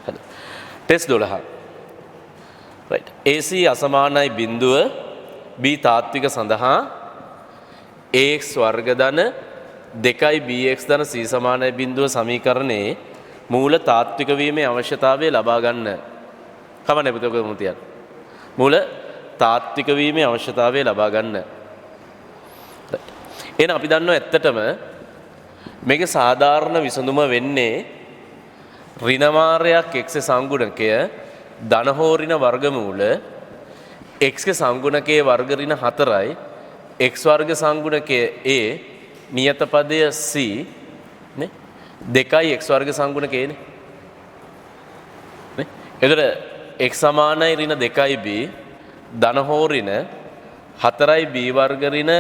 හරි. Test 12. right. AC අසමානයි බිඳුව B තාත්වික සඳහා AX වර්ග ධන 2යි BX ධන C සමානයි බිඳුව සමීකරණයේ මූල තාත්වික වීමේ අවශ්‍යතාවය ලබා ගන්න. කවන්නේ පුතේ ඔක මුතියක්. මූල තාත්වික වීමේ අවශ්‍යතාවය ලබා ගන්න. එහෙනම් අපි දන්නවා ඇත්තටම මේකේ සාධාරණ විසඳුම වෙන්නේ ඍණමාරයක් x සංගුණකය ධන හෝ ඍණ වර්ගමූල x ගේ සංගුණකයේ වර්ග ඍණ 4යි x වර්ග සංගුණකයේ a නියත පදය c නේ 2යි x වර්ග සංගුණකයේනේ නේ එතකොට x සමානයි ඍණ 2යි b ධන හෝ ඍණ 4යි b වර්ග ඍණ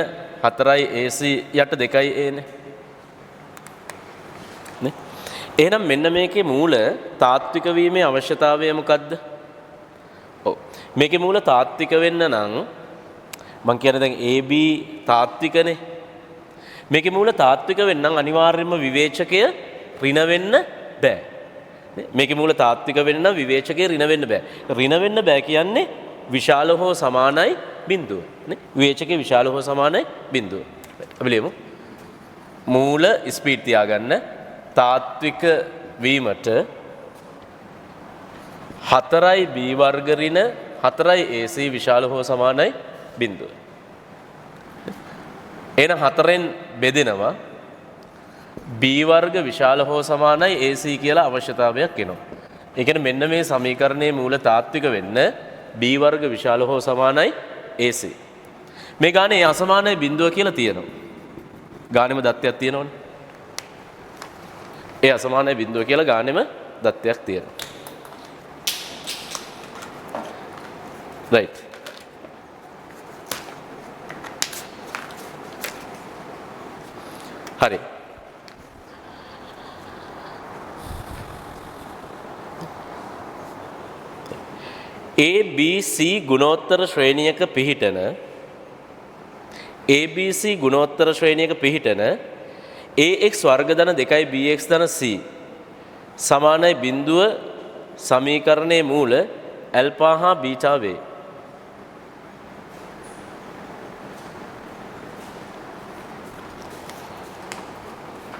4යි ac යට 2යි a නේ නේ එහෙනම් මෙන්න මේකේ මූල තාත්වික වීමේ අවශ්‍යතාවය මොකද්ද? ඔව් මේකේ මූල තාත්වික වෙන්න නම් මම කියන්නේ දැන් AB තාත්විකනේ. මේකේ මූල තාත්වික වෙන්න නම් අනිවාර්යයෙන්ම විවේචකය ඍණ වෙන්න බෑ. මේකේ මූල තාත්වික වෙන්න නම් විවේචකය ඍණ වෙන්න බෑ. ඍණ වෙන්න බෑ කියන්නේ විශාල හෝ සමානයි බිඳුව. නේ? විවේචකයේ විශාල හෝ සමානයි බිඳුව. අපි ලියමු. මූල ස්පීඩ් තියාගන්න තාත්වික වීමට 4යි b වර්ග ඍණ 4යි ac විශාල හෝ සමානයි බිඳුව. එන 4ෙන් බෙදෙනවා b වර්ග විශාල හෝ සමානයි ac කියලා අවශ්‍යතාවයක් එනවා. ඒ කියන්නේ මෙන්න මේ සමීකරණයේ මූල තාත්වික වෙන්න b වර්ග විශාල හෝ සමානයි ac. මේ ගානේ අසමානයි බිඳුව කියලා තියෙනවා. ගානෙම දත්තයක් තියෙනවනේ. ඒ අසමානයි බිඳුව කියලා ගානෙම දත්තයක් තියෙනවා. right. හරි. ABC ගුණෝත්තර ශ්‍රේණියක පිහිටන ABC ගුණෝත්තර ශ්‍රේණියක පිහිටන AX වර්ග ධන 2යි BX ධන C සමානයි බිඳුව සමීකරණයේ මූල ඇල්ෆා හා බීටා වේ.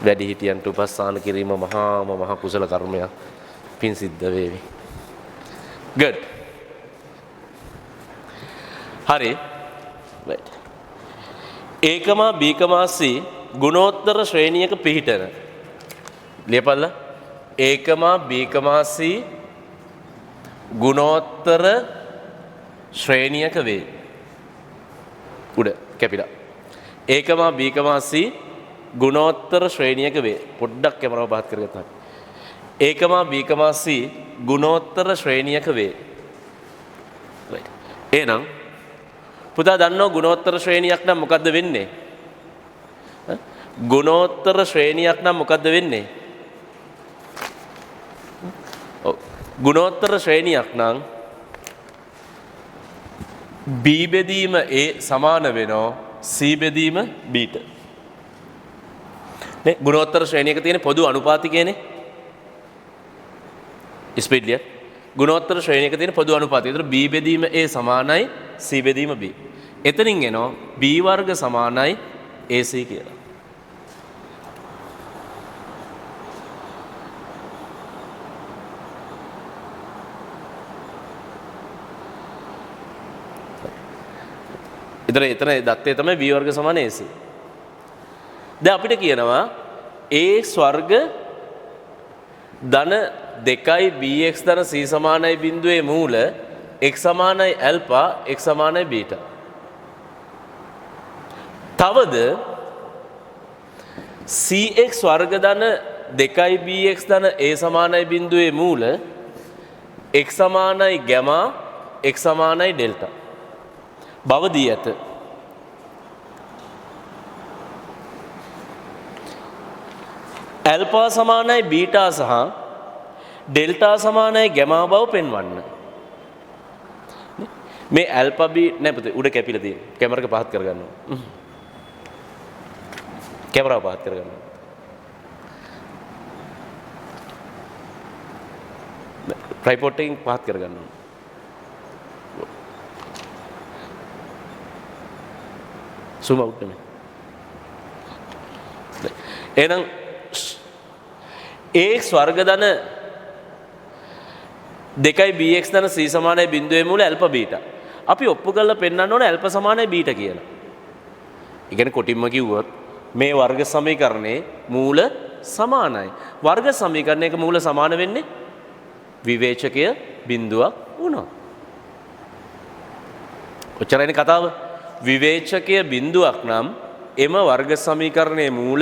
වැඩිහිටියන්ට උපස්ථාන කිරීම මහා කුසල කර්මයක් පින් සිද්ධ වේවි. good. හරි. right. A, B, C ගුණෝත්තර ශ්‍රේණියක පිහිටන ලියපල්ලා A, B, C ගුණෝත්තර ශ්‍රේණියක වේ. උඩ කැපිලා A, B, C ගුණෝත්තර ශ්‍රේණියක වේ. පොඩ්ඩක් කැමරාව පහත් කරගත්තා. A, B, C ගුණෝත්තර ශ්‍රේණියක වේ. right. එහෙනම් පුතා දන්නව ගුණෝත්තර ශ්‍රේණියක් නම් මොකද්ද වෙන්නේ? ගුණෝත්තර ශ්‍රේණියක් නම් මොකද්ද වෙන්නේ? ඔව් ගුණෝත්තර ශ්‍රේණියක් නම් B බෙදීම A සමාන වෙනවා C බෙදීම B ට. නේ ගුණෝත්තර ශ්‍රේණියක තියෙන පොදු අනුපාතිකයනේ. ස්පීඩ් ලිය. ගුණෝත්තර ශ්‍රේණියක තියෙන පොදු අනුපාතය. ඒතර B බෙදීම A සමානයි C බෙදීම B. එතනින් එනවා B වර්ග සමානයි AC කියලා. එතන දත්තේ තමයි B වර්ග සමාන AC. දැන් අපිට කියනවා AX වර්ග ධන 2යි BX ධන C සමානයි බිඳුවේ මූල x සමානයි ඇල්ෆා x සමානයි බීටා. තවද CX වර්ග ධන 2යි BX ධන A සමානයි බිඳුවේ මූල x සමානයි ගැමා x සමානයි ඩෙල්ටා බව දී ඇත. ඇල්ෆා සමානයි බීටා සහ ඩෙල්ටා සමානයි ගැමා බව පෙන්වන්න. මේ ඇල්ෆා බී නෑ පුතේ උඩ කැපිලා තියෙන. කැමරාව පහත් කරගන්නවා. කැමරාව පහත් කරගන්නවා. ට්‍රයිපොඩ් එකකින් පහත් කරගන්න ඕනේ. zoom out නෙමෙයි. එහෙනම් ax වර්ග ධන 2යි bx ධන c සමානයි බිඳුවේ මූල ඇල්ෆා බීටා. අපි ඔප්පු කරලා පෙන්නන්න ඕනේ ඇල්ෆා සමානයි බීටා කියලා. ඒ කියන්නේ කොටින්ම කිව්වොත් මේ වර්ග සමීකරණේ මූල සමානයි. වර්ග සමීකරණයක මූල සමාන වෙන්නේ විවේචකය බිඳුවක් වුණා. ඔච්චරයිනේ කතාව. විවේචකය බිඳුවක් නම් එම වර්ග සමීකරණයේ මූල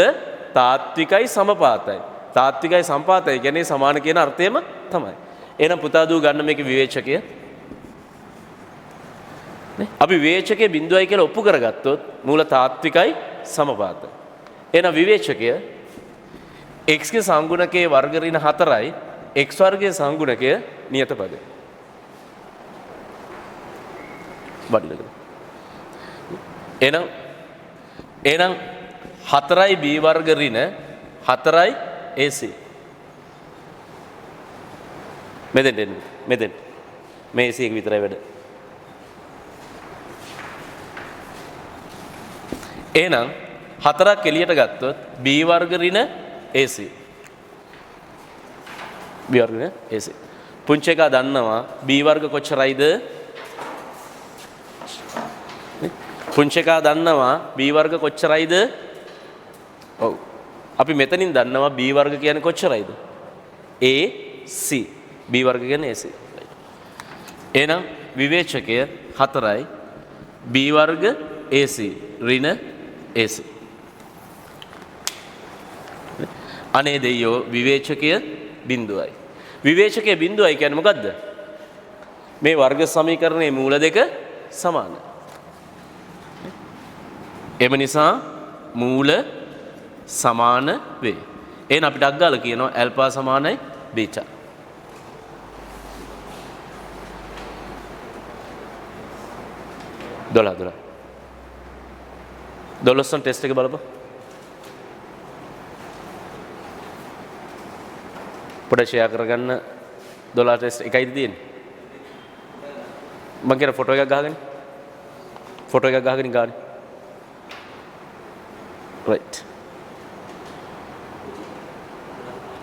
තාත්විකයි සමපාතයි. තාත්විකයි සමපාතයි කියන්නේ සමාන කියන අර්ථයම තමයි. එහෙනම් පුතා දූ ගන්න මේකේ විවේචකය. නේ? අපි විවේචකයේ බිඳුවයි කියලා ඔප්පු කරගත්තොත් මූල තාත්විකයි සමපාතයි. එහෙනම් විවේචකය x ගේ සංගුණකයේ වර්ග ඍණ 4යි x වර්ගයේ සංගුණකය නියත පදය. වඩලක. එහෙනම් 4යි b වර්ග ඍණ 4යි ac. මෙතෙන් දෙන්න. මෙතෙන්. මේ ac එක විතරයි වැඩ. එහෙනම් 4ක් එළියට ගත්තොත් b වර්ග ඍණ ac. b වර්ග ඍණ ac. පුංචි එකා දන්නවා b වර්ග කොච්චරයිද? පුංචි එකා දන්නවා b වර්ග කොච්චරයිද? ඔව්. අපි මෙතනින් දන්නවා b වර්ග කියන්නේ කොච්චරයිද? ac. b වර්ග කියන්නේ ac. එහෙනම් විවේචකය 4යි b වර්ග ac ඍණ ac. අනේ දෙයියෝ විවේචකය බිඳුවයි. විවේචකය බිඳුවයි කියන්නේ මොකද්ද? මේ වර්ග සමීකරණයේ මූල දෙක සමානයි. එම නිසා මූල සමාන වේ. එහෙනම් අපිට අග්ගාල කියනවා ඇල්ෆා සමානයි බීටා. දොළොස්සන් ටෙස්ට් එක බලපන්. පොඩ්ඩක් ෂෙයා කරගන්න 12 ටෙස්ට් එකයිද තියෙන්නේ? මම කියන ෆොටෝ එකක් ගහගෙන. ෆොටෝ එකක් ගහගෙන ගානේ. right.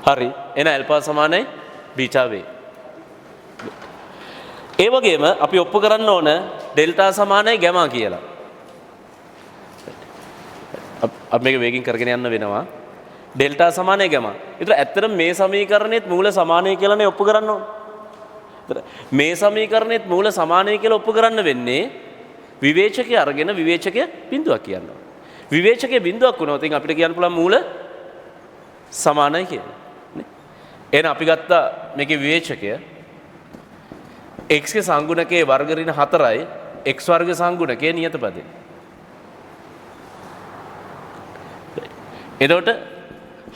හරි. එන ඇල්ෆා සමානයි බීටා වේ. ඒ වගේම අපි ඔප්පු කරන්න ඕන ඩෙල්ටා සමානයි ගැමා කියලා. අපි මේක වේගින් කරගෙන යන්න වෙනවා. ඩෙල්ටා සමානයි ගැමා. ඒතර ඇත්තටම මේ සමීකරණෙත් මූල සමානයි කියලානේ ඔප්පු කරන්න ඕන. ඒතර මේ සමීකරණෙත් මූල සමානයි කියලා ඔප්පු කරන්න වෙන්නේ විවේචකය අරගෙන විවේචකය බිඳුවක් කියනවා. විවේචකයේ බිඳුවක් වුණොත් ඉතින් අපිට කියන්න පුළුවන් මූල සමානයි කියලා. නේ? එහෙනම් අපි ගත්තා මේකේ විවේචකය x ගේ සංගුණකයේ වර්ග ඍණ 4යි x වර්ග සංගුණකයේ නියත පදේ. එතකොට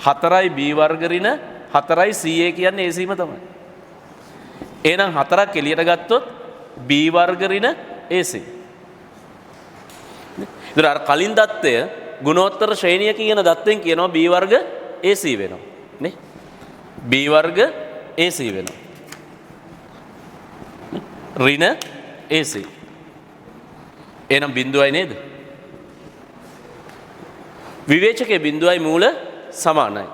4යි b වර්ග ඍණ 4යි ca කියන්නේ ac ම තමයි. එහෙනම් 4ක් එළියට ගත්තොත් b වර්ග ඍණ ac. ඉතින් අර කලින් දත්තය ගුණෝත්තර ශ්‍රේණිය කියන දත්තෙන් කියනවා b වර්ග ac වෙනවා. නේ? b වර්ග ac වෙනවා. ඍණ ac. එහෙනම් බිඳුවයි නේද? විවේචකයේ බිඳුවයි මූල සමානයි.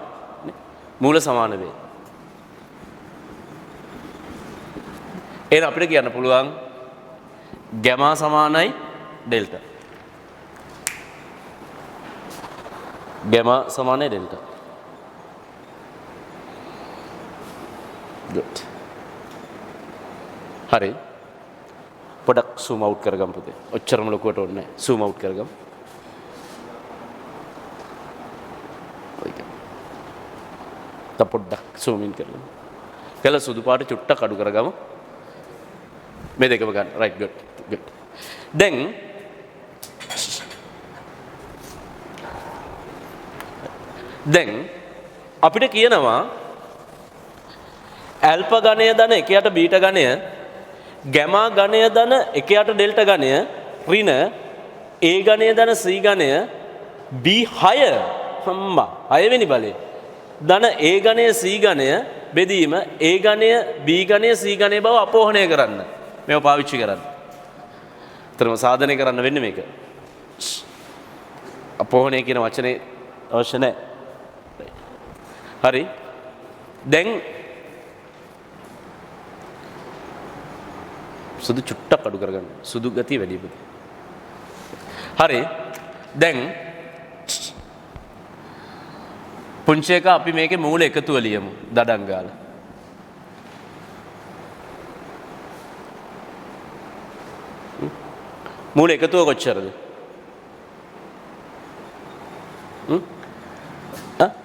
මූල සමාන වේ. එහෙනම් අපිට කියන්න පුළුවන් ගැමා සමානයි ඩෙල්ටා. ගැමා සමානයි ඩෙල්ටා. good. හරි. පොඩක් zoom out කරගමු පුතේ. ඔච්චරම ලොකුවට ඕනේ නැහැ. zoom out කරගමු. පොඩ්ඩක් zoom in කරගමු. කළ සුදු පාට චුට්ටක් අඩු කරගමු. මේ දෙකම ගන්න. right good. good. දැන් අපිට කියනවා ඇල්ෆා ගණය ධන 1යට බීටා ගණය ගැමා ගණය ධන 1යට ඩෙල්ටා ගණය ඍණ a ගණය ධන c ගණය b 6 හම්බා 6 වෙනි බලය ධන a ගණය c ගණය බෙදීම A ගණය B ගණය C ගණය බව අපෝහණය කරන්න. මේව පාවිච්චි කරන්න. තරම සාධනය කරන්න වෙන්නේ මේක. අපෝහණය කියන වචනේ අවශ්‍ය නැහැ. හරි. දැන් සුදු චුට්ටක් අඩු කරගන්න. සුදු ගතිය වැඩි වෙයි. හරි. දැන් පුංචි එක අපි මේකේ මූල එකතුව ලියමු දඩම් ගාලා. මූල එකතුව කොච්චරද?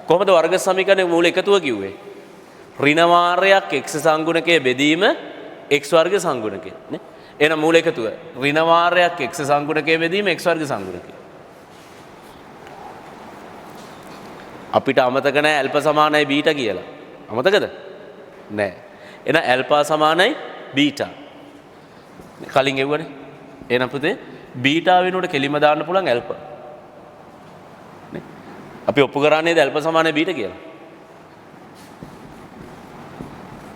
කොහොමද වර්ග සමීකරණයේ මූල එකතුව කිව්වේ? ඍණ වාරයක් x සංගුණකයේ බෙදීම x වර්ග සංගුණකය නේ. එහෙනම් මූල එකතුව ඍණ වාරයක් x සංගුණකයේ බෙදීම x වර්ග සංගුණකය. අපිට අමතක නැහැ ඇල්ෆා සමානයි බීටා කියලා. අමතකද? නැහැ. එහෙනම් ඇල්ෆා සමානයි බීටා. කලින් එව්වනේ. එහෙනම් පුතේ බීටා වෙනුවට කෙලිම දාන්න පුළුවන් ඇල්ෆා. නේ? අපි ඔප්පු කරන්නේ ඇල්ෆා සමානයි බීටා කියලා.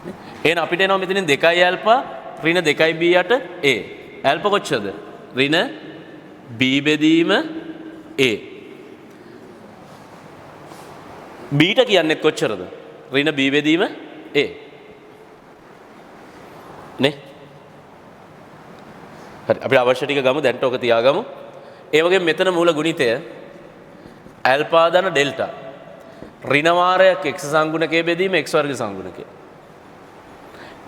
නේ? එහෙනම් අපිට එනවා මෙතනින් 2 ඇල්ෆා ඍණ 2 b යට a. ඇල්ෆා කොච්චරද? ඍණ b බෙදීම a. බීටා කියන්නේ කොච්චරද? ඍණ b බෙදීම a. නේ? හරි අපි අවශ්‍ය ටික ගමු දැන්ට ඔක තියාගමු. ඒ වගේම මෙතන මූල ගුණිතය ඇල්ෆා ධන ඩෙල්ටා. ඍණ වාරයක් x සංගුණකයේ බෙදීම x වර්ග සංගුණකය.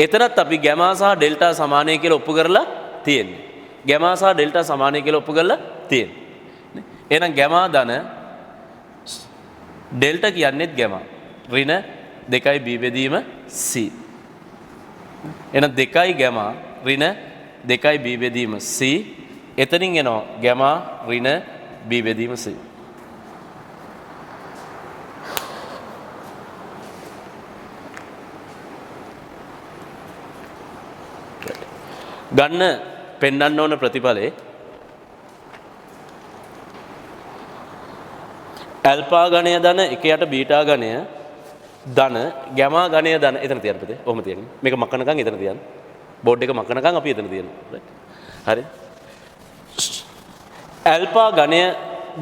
එතනත් අපි ගැමා සහ ඩෙල්ටා සමානයි කියලා ඔප්පු කරලා තියෙන්නේ. ගැමා සහ ඩෙල්ටා සමානයි කියලා ඔප්පු කරලා තියෙන්නේ. නේ? එහෙනම් ගැමා ධන ඩෙල්ටා කියන්නේත් ගැමා. ඍණ 2b බෙදීම c. එහෙනම් 2 ගැමා ඍණ 2b බෙදීම c. එතනින් එනවා ගැමා ඍණ b බෙදීම c. ගන්න පෙන්වන්න ඕන ප්‍රතිඵලේ ඇල්ෆා ගණය ධන 1යට බීටා ගණය ධන ගැමා ගණය ධන එතන තියන්න පුතේ. ඔහොම තියන්න. මේක මකනකම් එතන තියන්න. බෝඩ් එක මකනකම් අපි එතන තියන්න. හරි. ඇල්ෆා ගණය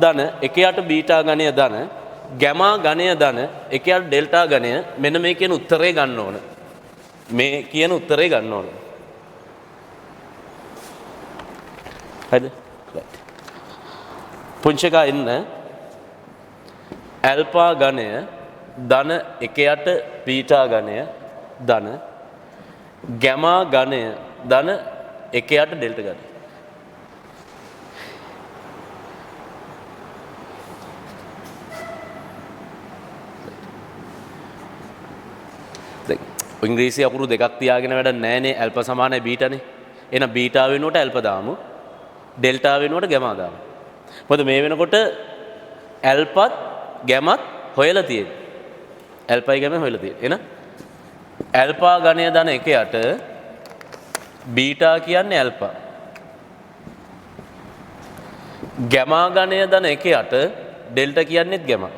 ධන 1යට බීටා ගණය ධන ගැමා ගණය ධන 1යට ඩෙල්ටා ගණය මෙන්න මේ කියන උත්තරේ ගන්න ඕන. මේ කියන උත්තරේ ගන්න ඕන. හරිද? රයිට්. පුංචි එකා ඉන්න ඇල්ෆා ගණය ධන 1යට බීටා ගණය ධන ගැමා ගණය ධන 1යට ඩෙල්ටා ගණය. දැන් ඉංග්‍රීසි අකුරු දෙකක් තියාගෙන වැඩක් නැහැනේ ඇල්ෆා සමානයි බීටානේ. එහෙනම් බීටා වෙනුවට ඇල්ෆා දාමු. ඩෙල්ටා වෙනුවට ගැමා දාමු. මොකද මේ වෙනකොට ඇල්ෆාත් ගැමත් හොයලා තියෙන්නේ. ඇල්ෆායි ගැමයි හොයලා තියෙන්නේ. එහෙනම් ඇල්ෆා ගණය ධන 1යට බීටා කියන්නේ ඇල්ෆා. ගැමා ගණය ධන 1යට ඩෙල්ටා කියන්නේත් ගැමා.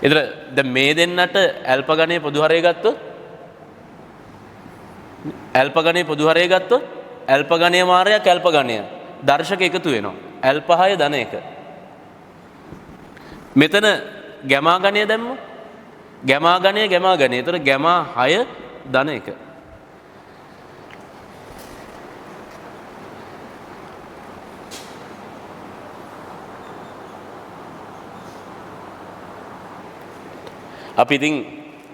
එතන දැන් මේ දෙන්නට ඇල්ෆා ගණයේ පොදු හරය ගත්තොත් ඇල්ෆා ගණයේ පොදු හරය ගත්තොත් ඇල්ෆා ගණයේ මාරයක් ඇල්ෆා ගණය දර්ශක එකතු වෙනවා. ඇල්ෆා 6 ධන 1. මෙතන ගැමා ගණය දැම්මොත් ගැමා ගණය ගැමා ගණය. ඒතර ගැමා 6 ධන 1. අපි ඉතින්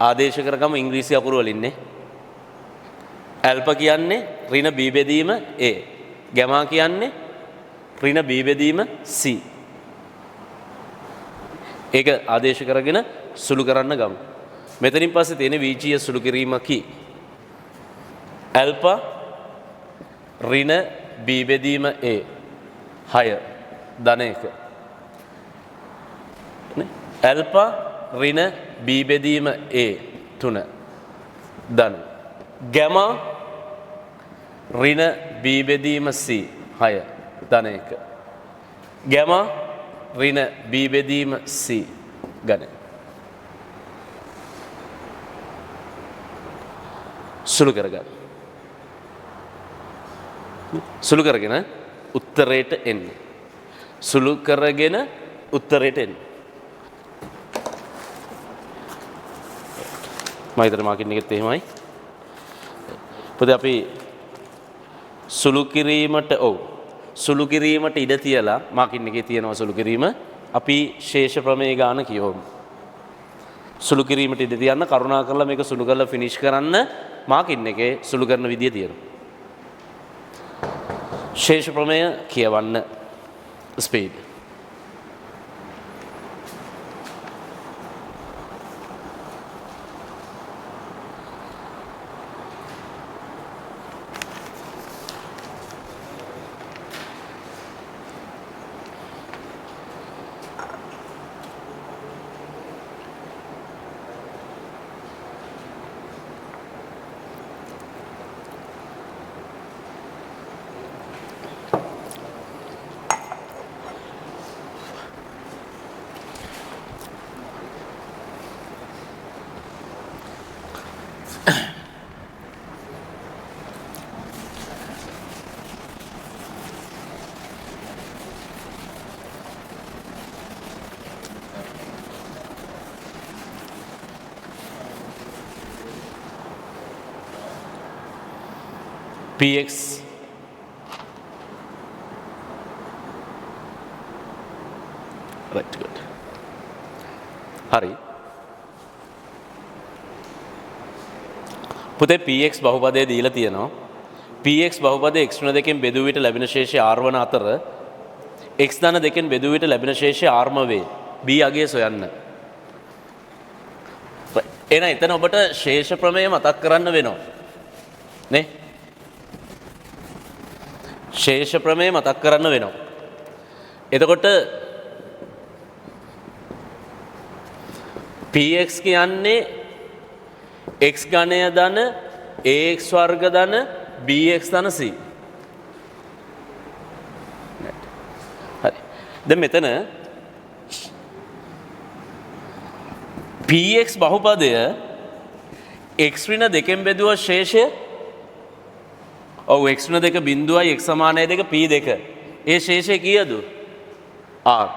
ආදේශ කරගමු ඉංග්‍රීසි අකුරු වලින් නේ. ඇල්ෆා කියන්නේ ඍණ b බෙදීම a. ගැමා කියන්නේ ඍණ b බෙදීම c. ඒක ආදේශ කරගෙන සුළු කරන්න ගමු. මෙතනින් පස්සේ තියෙන VGS සුළු කිරීමකි. ඇල්ෆා ඍණ b බෙදීම a 6 ධන 1. නේ? ඇල්ෆා ඍණ b බෙදීම a 3 ධන. ගැමා ඍණ b බෙදීම c 6 ධන 1 ගැමා ඍණ b බෙදීම c ගණය සුළු කරගන්න. සුළු කරගෙන උත්තරයට එන්න. සුළු කරගෙන උත්තරයට එන්න. මම හිතන මාකින් එකෙත් එහෙමයි. පොඩි අපි සුළු කිරීමට සුළු කිරීමට ඉඩ තියලා මාකින් එකේ තියෙනවා සුළු කිරීම. අපි ශේෂ ප්‍රමේය ගාන කියවමු. සුළු කිරීමට ඉඩ තියන්න කරුණාකරලා මේක සුළු කරලා ෆිනිෂ් කරන්න මාකින් එකේ සුළු කරන විදිය තියෙනවා. ශේෂ ප්‍රමේය කියවන්න ස්පීඩ්. px right good හරි පුතේ px බහුපදයේ දීලා තියෙනවා px බහුපදයේ x ඍණ දෙකෙන් බෙදුව විට ලැබෙන ශේෂය r වන අතර x ධන දෙකෙන් බෙදුව විට ලැබෙන ශේෂය r ම වේ b අගය සොයන්න එහෙනම් එතන ඔබට ශේෂ ප්‍රමේය මතක් කරන්න වෙනවා නේ ශේෂ ප්‍රමේය මතක් කරන්න වෙනවා. එතකොට px කියන්නේ x ඝනය ධන ax වර්ග ධන bx ධන c. හරි. දැන් මෙතන px බහුපදය x ඍණ දෙකෙන් බෙදුව ශේෂය x ඍණ දෙක බිඳුවයි x සමානයි දෙක p දෙක. ඒ ශේෂය කීයද? r.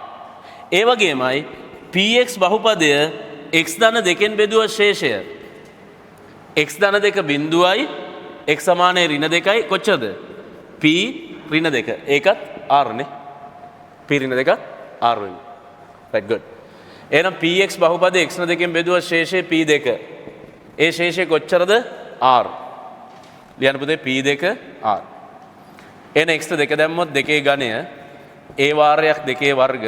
ඒ වගේමයි px බහුපදය x ධන දෙකෙන් බෙදුව ශේෂය. x ධන දෙක බිඳුවයි x සමානයි ඍණ දෙකයි කොච්චරද? p ඍණ දෙක. ඒකත් r නේ. p ඍණ දෙක r වෙනවා. right good. එහෙනම් px බහුපදය x ඍණ දෙකෙන් බෙදුව ශේෂය p දෙක. ඒ ශේෂය කොච්චරද? r. ලියන්න පුතේ p2 r. එන x දෙක දැම්මොත් දෙකේ ඝනය a වාරයක් දෙකේ වර්ග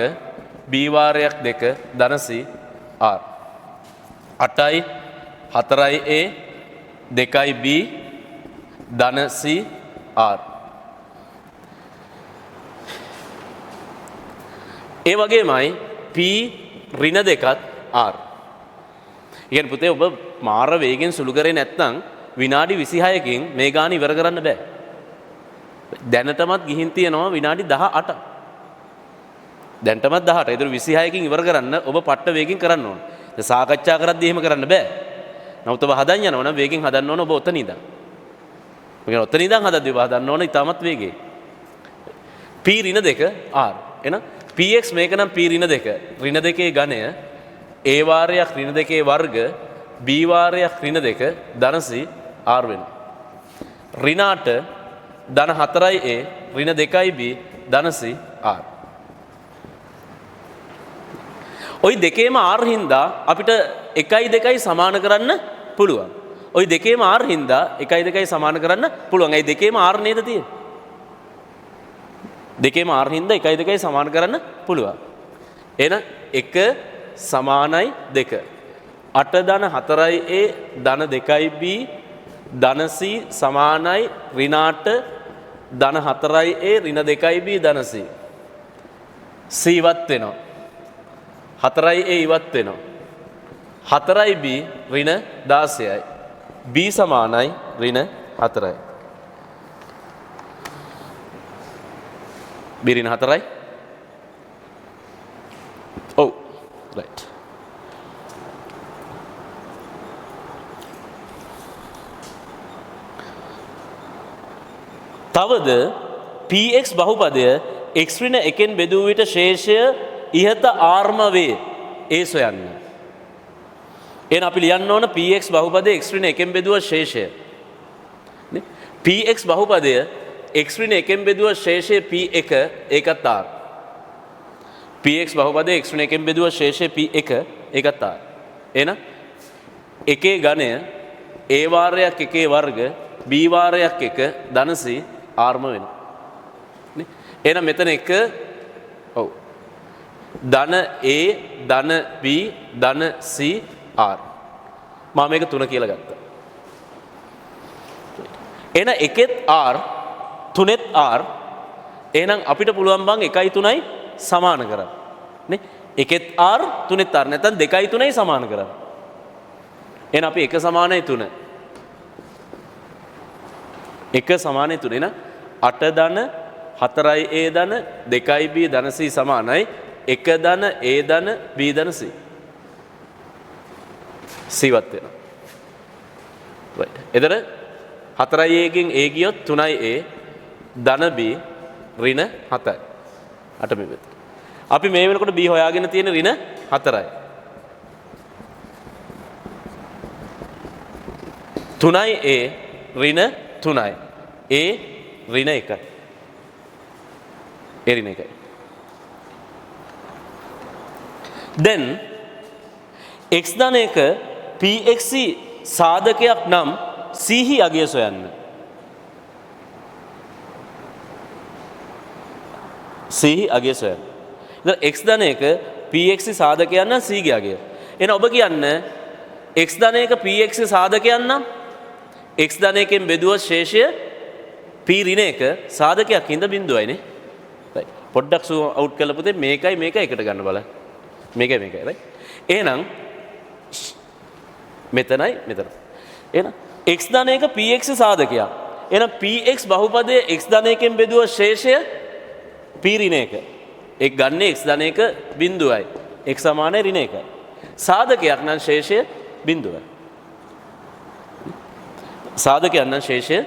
b වාරයක් දෙක ධන c r. 8යි 4යි a 2යි b ධන c r. ඒ වගේමයි p ඍණ දෙකත් r. ඉතින් පුතේ ඔබ මාර වේගෙන් සුළු කරේ නැත්නම් විනාඩි 26කින් මේ ගාන ඉවර කරන්න බෑ. දැනටමත් ගිහින් තියෙනවා විනාඩි 18ක්. දැනටමත් 18. ඒතර 26කින් ඉවර කරන්න ඔබ පට්ට වේගෙන් කරන්න ඕන. දැන් සාකච්ඡා කරද්දී එහෙම කරන්න බෑ. නමුත් ඔබ හදන්න යනවා නම් වේගෙන් හදන්න ඕන ඔබ ඔතන ඉඳන්. මොකද ඔතන ඉඳන් හදද්දී ඔබ හදන්න ඕන ඉතාමත් වේගෙන්. p ඍණ 2 r. එහෙනම් px මේක නම් p ඍණ 2. ඍණ දෙකේ ඝනය a වාරයක් ඍණ දෙකේ වර්ග b වාරයක් ඍණ 2 ධන c r වෙනවා. ඍණ 8 ධන 4යි a ඍණ 2යි b ධන c r. ওই දෙකේම r හින්දා අපිට 1යි 2යි සමාන කරන්න පුළුවන්. ওই දෙකේම r හින්දා 1යි 2යි සමාන කරන්න පුළුවන්. ඒ දෙකේම r නේද තියෙන්නේ? දෙකේම r හින්දා 1යි 2යි සමාන කරන්න පුළුවන්. එහෙනම් 1 සමානයි 2. 8 ධන 4යි a ධන 2යි b ධන c සමානයි ඍණ 8 ධන 4යි a ඍණ 2යි b ධන c. c ඉවත් වෙනවා. 4යි a ඉවත් වෙනවා. 4යි b ඍණ 16යි. b සමානයි ඍණ 4යි. b ඍණ 4යි. ඔව් right. තවද px බහුපදය x ඍණ 1න් බෙදූ විට ශේෂය ඉහත ආර්ම වේ. ඒ සොයන්න. එහෙනම් අපි ලියන්න ඕන px බහුපදයේ x ඍණ 1න් බෙදුව ශේෂය. නේ? px බහුපදය x ඍණ 1න් බෙදුව ශේෂය p1 ඒකත් r. px බහුපදයේ x ඍණ 1න් බෙදුව ශේෂය p1 ඒකත් r. එහෙනම් එකේ ඝනය a වාරයක් එකේ වර්ග b වාරයක් 1 ධන c ආර්ම වෙනවා. නේ? එහෙනම් මෙතන එක ඔව් ධන a ධන b ධන c r. මම මේක 3 කියලා ගත්තා. එහෙනම් එකෙත් r තුනෙත් r. එහෙනම් අපිට පුළුවන් බං 1යි 3යි සමාන කරන්න. නේ? එකෙත් r තුනෙත් r නැත්නම් 2යි 3යි සමාන කරන්න. එහෙනම් අපි 1 සමානයි 3. 1 සමානයි 3. එහෙනම් 8 ධන 4යි a ධන 2යි b ධන c සමානයි 1 ධන a ධන b ධන c. c වත් වෙනවා. right. එතන 4යි a ගෙන් a ගියොත් 3යි a ධන b ඍණ 7යි. 8 මේ පැත්ත. අපි මේ වෙනකොට b හොයාගෙන තියෙන ඍණ 4යි. 3යි a ඍණ 3යි. a ඍණ 1යි. a ඍණ 1යි. then x ධනයක px සාධකයක් නම් c හි අගය සොයන්න. c හි අගය සොයන්න. ඉතින් x ධනයක px සාධකයක් නම් c ගේ අගය. එහෙනම් ඔබ කියන්න x ධනයක px සාධකයක් නම් x ධනයකින් බෙදුව ශේෂය p ඍණ 1 සාධකයක් හින්දා බිඳුවයිනේ. right. පොඩ්ඩක් zoom out කරලා පුතේ මේකයි මේක එකට ගන්න බලන්න. මේකයි මේකයි right. එහෙනම් මෙතනයි මෙතන. එහෙනම් x ධනයක px සාධකයක්. එහෙනම් px බහුපදයේ x ධනයකින් බෙදුව ශේෂය p ඍණ 1. එක් ගන්නේ x ධනයක බිඳුවයි. x සමානයි ඍණ 1යි. සාධකයක් නම් ශේෂය බිඳුවයි. සාධකයක් නම් ශේෂය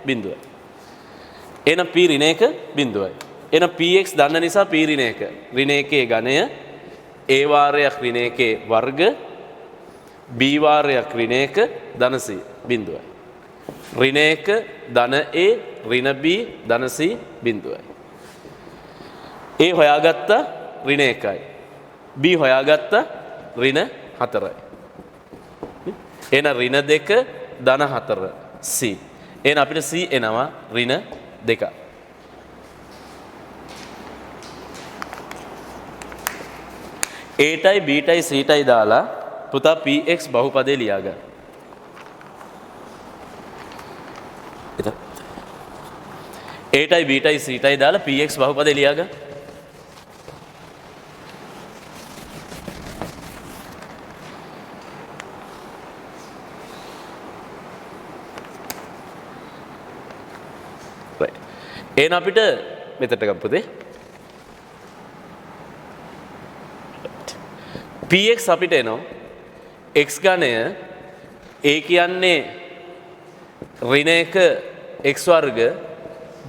බිඳුවයි. එහෙනම් p ඍණ 1 බිඳුවයි. එහෙනම් px දන්න නිසා p ඍණ 1. ඍණ 1 ඝනය a වාරයක් ඍණ 1 වර්ග b වාරයක් ඍණ 1 ධන c බිඳුවයි. ඍණ 1 ධන a ඍණ b ධන c බිඳුවයි. a හොයාගත්ත ඍණ 1යි. b හොයාගත්ත ඍණ 4යි. එහෙනම් ඍණ 2 ධන 4 c. එහෙනම් අපිට c එනවා ඍණ 2. a tie b tie c ටයි දාලා පුතා px බහුපදේ ලියා ගන්න. එතන a tie b tie c ටයි දාලා px බහුපදේ ලියා ගන්න. right. එහෙනම් අපිට මෙතනට ගමු පුතේ. px අපිට එනවා x ඝනය a කියන්නේ ඍණ 1 x වර්ග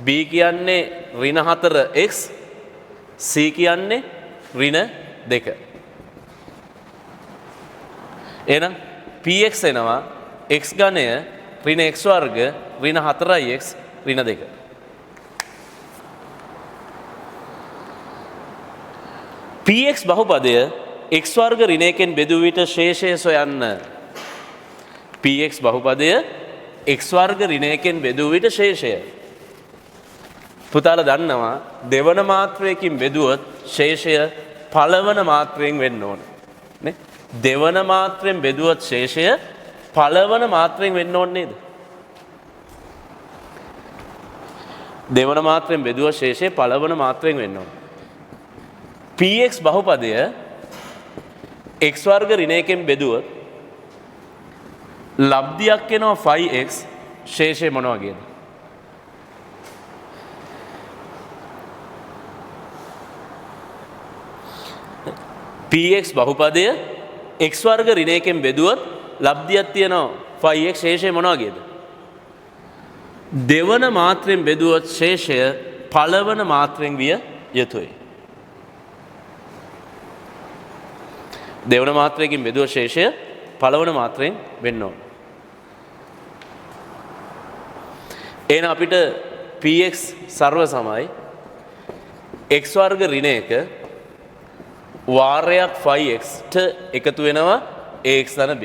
b කියන්නේ ඍණ 4 x c කියන්නේ ඍණ 2. එහෙනම් px එනවා x ඝනය ඍණ x වර්ග ඍණ 4x ඍණ 2. px බහුපදය x වර්ග ඍණ 1න් බෙදූ විට ශේෂය සොයන්න. px බහුපදය x වර්ග ඍණ 1න් බෙදූ විට ශේෂය. පුතාලා දන්නවා දෙවන මාත්‍රයකින් බෙදුවොත් ශේෂය පළවන මාත්‍රයෙන් වෙන්න ඕන. නේ? දෙවන මාත්‍රයෙන් බෙදුවොත් ශේෂය පළවන මාත්‍රයෙන් වෙන්න ඕනේ නේද? දෙවන මාත්‍රයෙන් බෙදුවොත් ශේෂය පළවන මාත්‍රයෙන් වෙන්න ඕන. px බහුපදය x වර්ග ඍණ 1න් බෙදුවොත් ලබ්ධියක් එනවා 5x ශේෂය මොන වගේද? px බහුපදය x වර්ග ඍණ එකෙන් බෙදුවොත් ලබ්ධියක් තියෙනවා 5x ශේෂය මොනවා වගේද? දෙවන මාත්‍රයෙන් බෙදුවොත් ශේෂය පළවන මාත්‍රයෙන් විය යුතුයි. දෙවන මාත්‍රයකින් බෙදුව ශේෂය පළවන මාත්‍රයෙන් වෙන්න ඕන. එහෙනම් අපිට px සර්ව සමයි x වර්ග ඍණ එක වාරයක් 5x ට එකතු වෙනවා ax ධන b.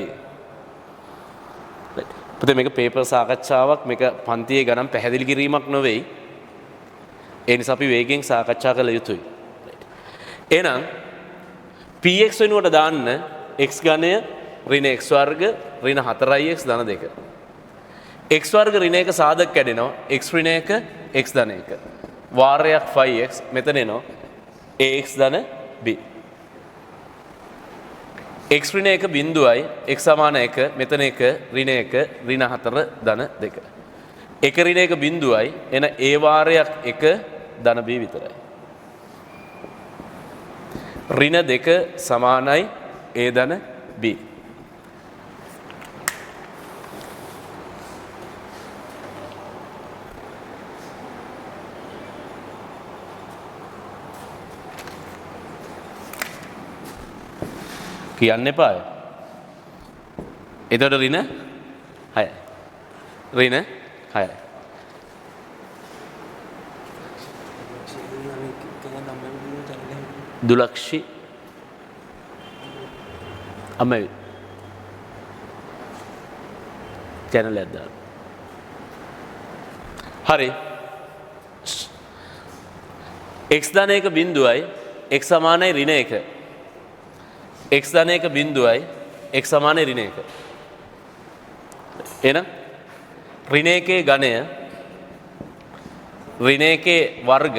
පුතේ මේක පේපර් සාකච්ඡාවක්, මේක පන්තියේ ගණන් පැහැදිලි කිරීමක් නෙවෙයි. ඒ නිසා අපි වේගෙන් සාකච්ඡා කළ යුතුයි. එහෙනම් px වෙනුවට දාන්න x ඝනය ඍණ x වර්ග ඍණ 4x ධන 2. x වර්ග ඍණ එක සාධක කැඩෙනවා x ඍණ එක x ධන 1. වාරයක් 5x මෙතන එනවා ax ධන b. x ඍණ 1 බිඳුවයි x සමාන 1 මෙතන 1 ඍණ 1 ඍණ 4 ධන 2. 1 ඍණ 1 බිඳුවයි එන a වාරයක් 1 ධන b විතරයි. ඍණ 2 සමානයි a ධන b. කියන්න එපාය. එතකොට ඍණ 6යි. ඍණ 6යි. දුලක්ෂි අමයි channel එක දාන්න. හරි. x ධන 1 බිඳුවයි x සමානයි ඍණ 1. x ධන 1 බිඳුවයි x සමානයි ඍණ 1. එහෙනම් ඍණ 1 ඝනය ඍණ 1 වර්ග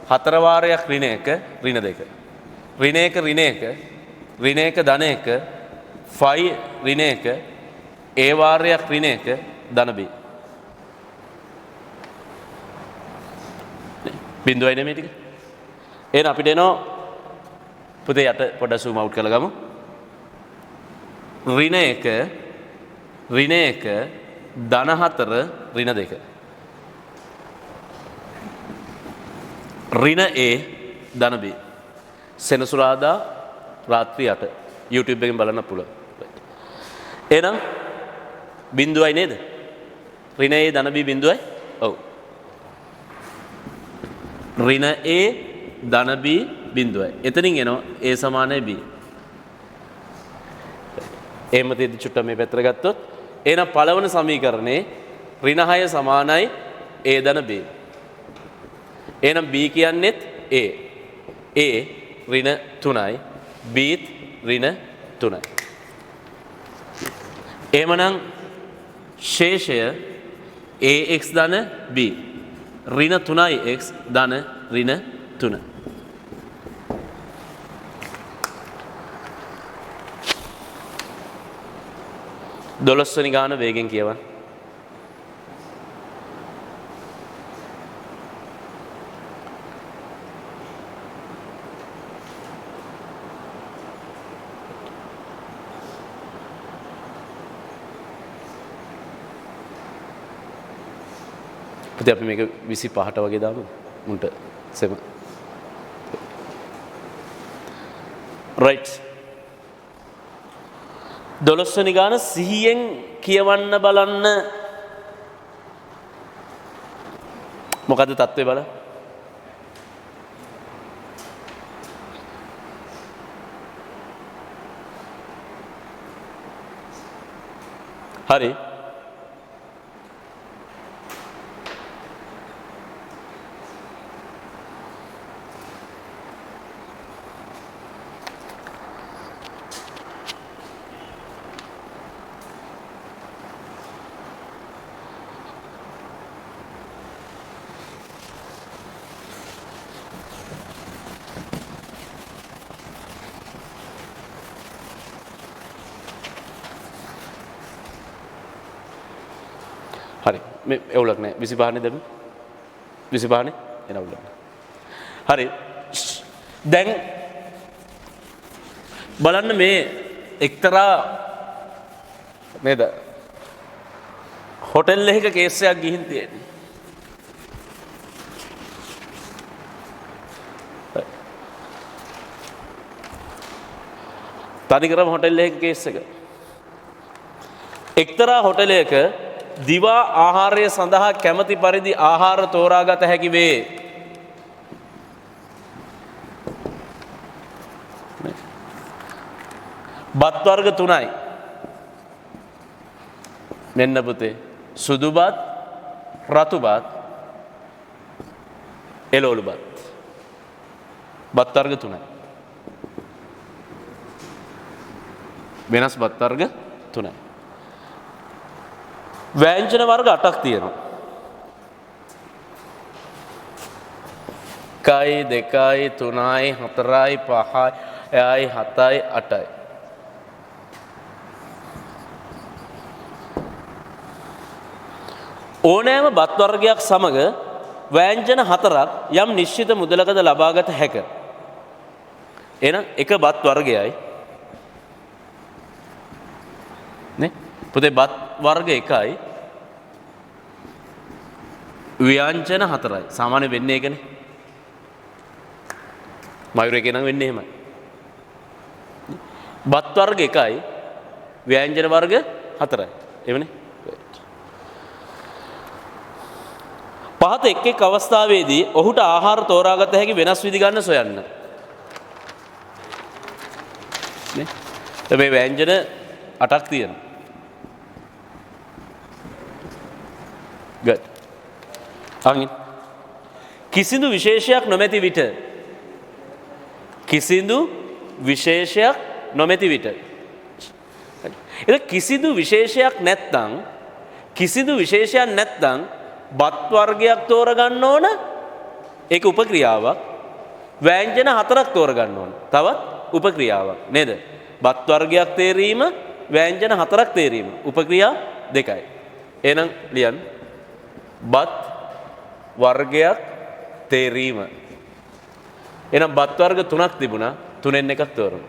4 වාරයක් ඍණ 1 ඍණ 2. ඍණ 1 ඍණ 1 ඍණ 1 ධන 1 5 ඍණ 1 a වාරයක් ඍණ 1 ධන b. බිඳුවයි නෙමෙයි ටික. එහෙනම් අපිට එනවා පුතේ යට පොඩ zoom out කරලා ගමු. ඍණ 1 ඍණ 1 ධන 4 ඍණ 2. ඍණ a ධන b. සෙනසුරාදා රාත්‍රී 8 YouTube එකෙන් බලන්න පුළුවන්. එහෙනම් බිඳුවයි නේද? ඍණ a ධන b බිඳුවයි? ඔව්. ඍණ a ධන b බිඳුවයි. එතනින් එනවා a සමානයි b. එහෙම තියෙද්දි චුට්ටක් මේ පැත්තට ගත්තොත් එහෙනම් පළවන සමීකරණේ ඍණ 6 සමානයි a ධන b. එහෙනම් b කියන්නේත් a. a ඍණ 3යි b ඍණ 3යි. එහෙමනම් ශේෂය ax ධන b ඍණ 3යි x ධන ඍණ 3. දොළොස්වනි ගාන වේගෙන් කියවන්න. අපි මේක 25ට වගේ දාමු මුන්ට සෙම. රයිට්. දොළොස්වනි ගාන සිහියෙන් කියවන්න බලන්න. මොකද්ද තත්ත්වය බලන්න. හරි. හරි මේ එවුලක් නෑ 25 නේ දෙමු 25 නේ එන එවුලක් හරි දැන් බලන්න මේ එක්තරා නේද හොටෙල් එකක කේස් එකක් ගිහින් තියෙන්නේ. තනිකරම හොටෙල් එකක කේස් එක. එක්තරා හොටෙලයක දිවා ආහාරය සඳහා කැමති පරිදි ආහාර තෝරාගත හැකි වේ. බත් වර්ග 3යි. මෙන්න පුතේ සුදු බත්, රතු බත්, එළවලු බත්. බත් වර්ග 3යි. වෙනස් බත් වර්ග 3යි. ව්‍යංජන වර්ග 8ක් තියෙනවා. 1යි 2යි 3යි 4යි 5යි 7යි 8යි. ඕනෑම බත් වර්ගයක් සමග ව්‍යංජන 4ක් යම් නිශ්චිත මුදලකද ලබාගත හැක. එහෙනම් එක බත් වර්ගයයි නේ පුතේ බත් වර්ග 1යි ව්‍යංජන 4යි. සාමාන්‍ය වෙන්නේ ඒකනේ. මයුර එකේ නම් වෙන්නේ එහෙමයි. බත් වර්ග 1යි ව්‍යංජන වර්ග 4යි. එවනේ. පහත එක් එක් අවස්ථාවේදී ඔහුට ආහාර තෝරාගත හැකි වෙනස් විදි ගන්න සොයන්න. නේ? මේ ව්‍යංජන 8ක් තියෙනවා. good. අංගින් කිසිදු විශේෂයක් නොමැති විට කිසිදු විශේෂයක් නොමැති විට කිසිදු විශේෂයක් නැත්නම් කිසිදු විශේෂයක් නැත්නම් බත් වර්ගයක් තෝරගන්න ඕන. ඒක උපක්‍රියාවක්. ව්‍යංජන 4ක් තෝරගන්න ඕන. තවත් උපක්‍රියාවක් නේද? බත් වර්ගයක් තේරීම, ව්‍යංජන 4ක් තේරීම. උපක්‍රියා 2යි. එහෙනම් ලියන්න. බත් වර්ගයක් තේරීම. එහෙනම් බත් වර්ග 3ක් තිබුණා. 3න් එකක් තෝරමු.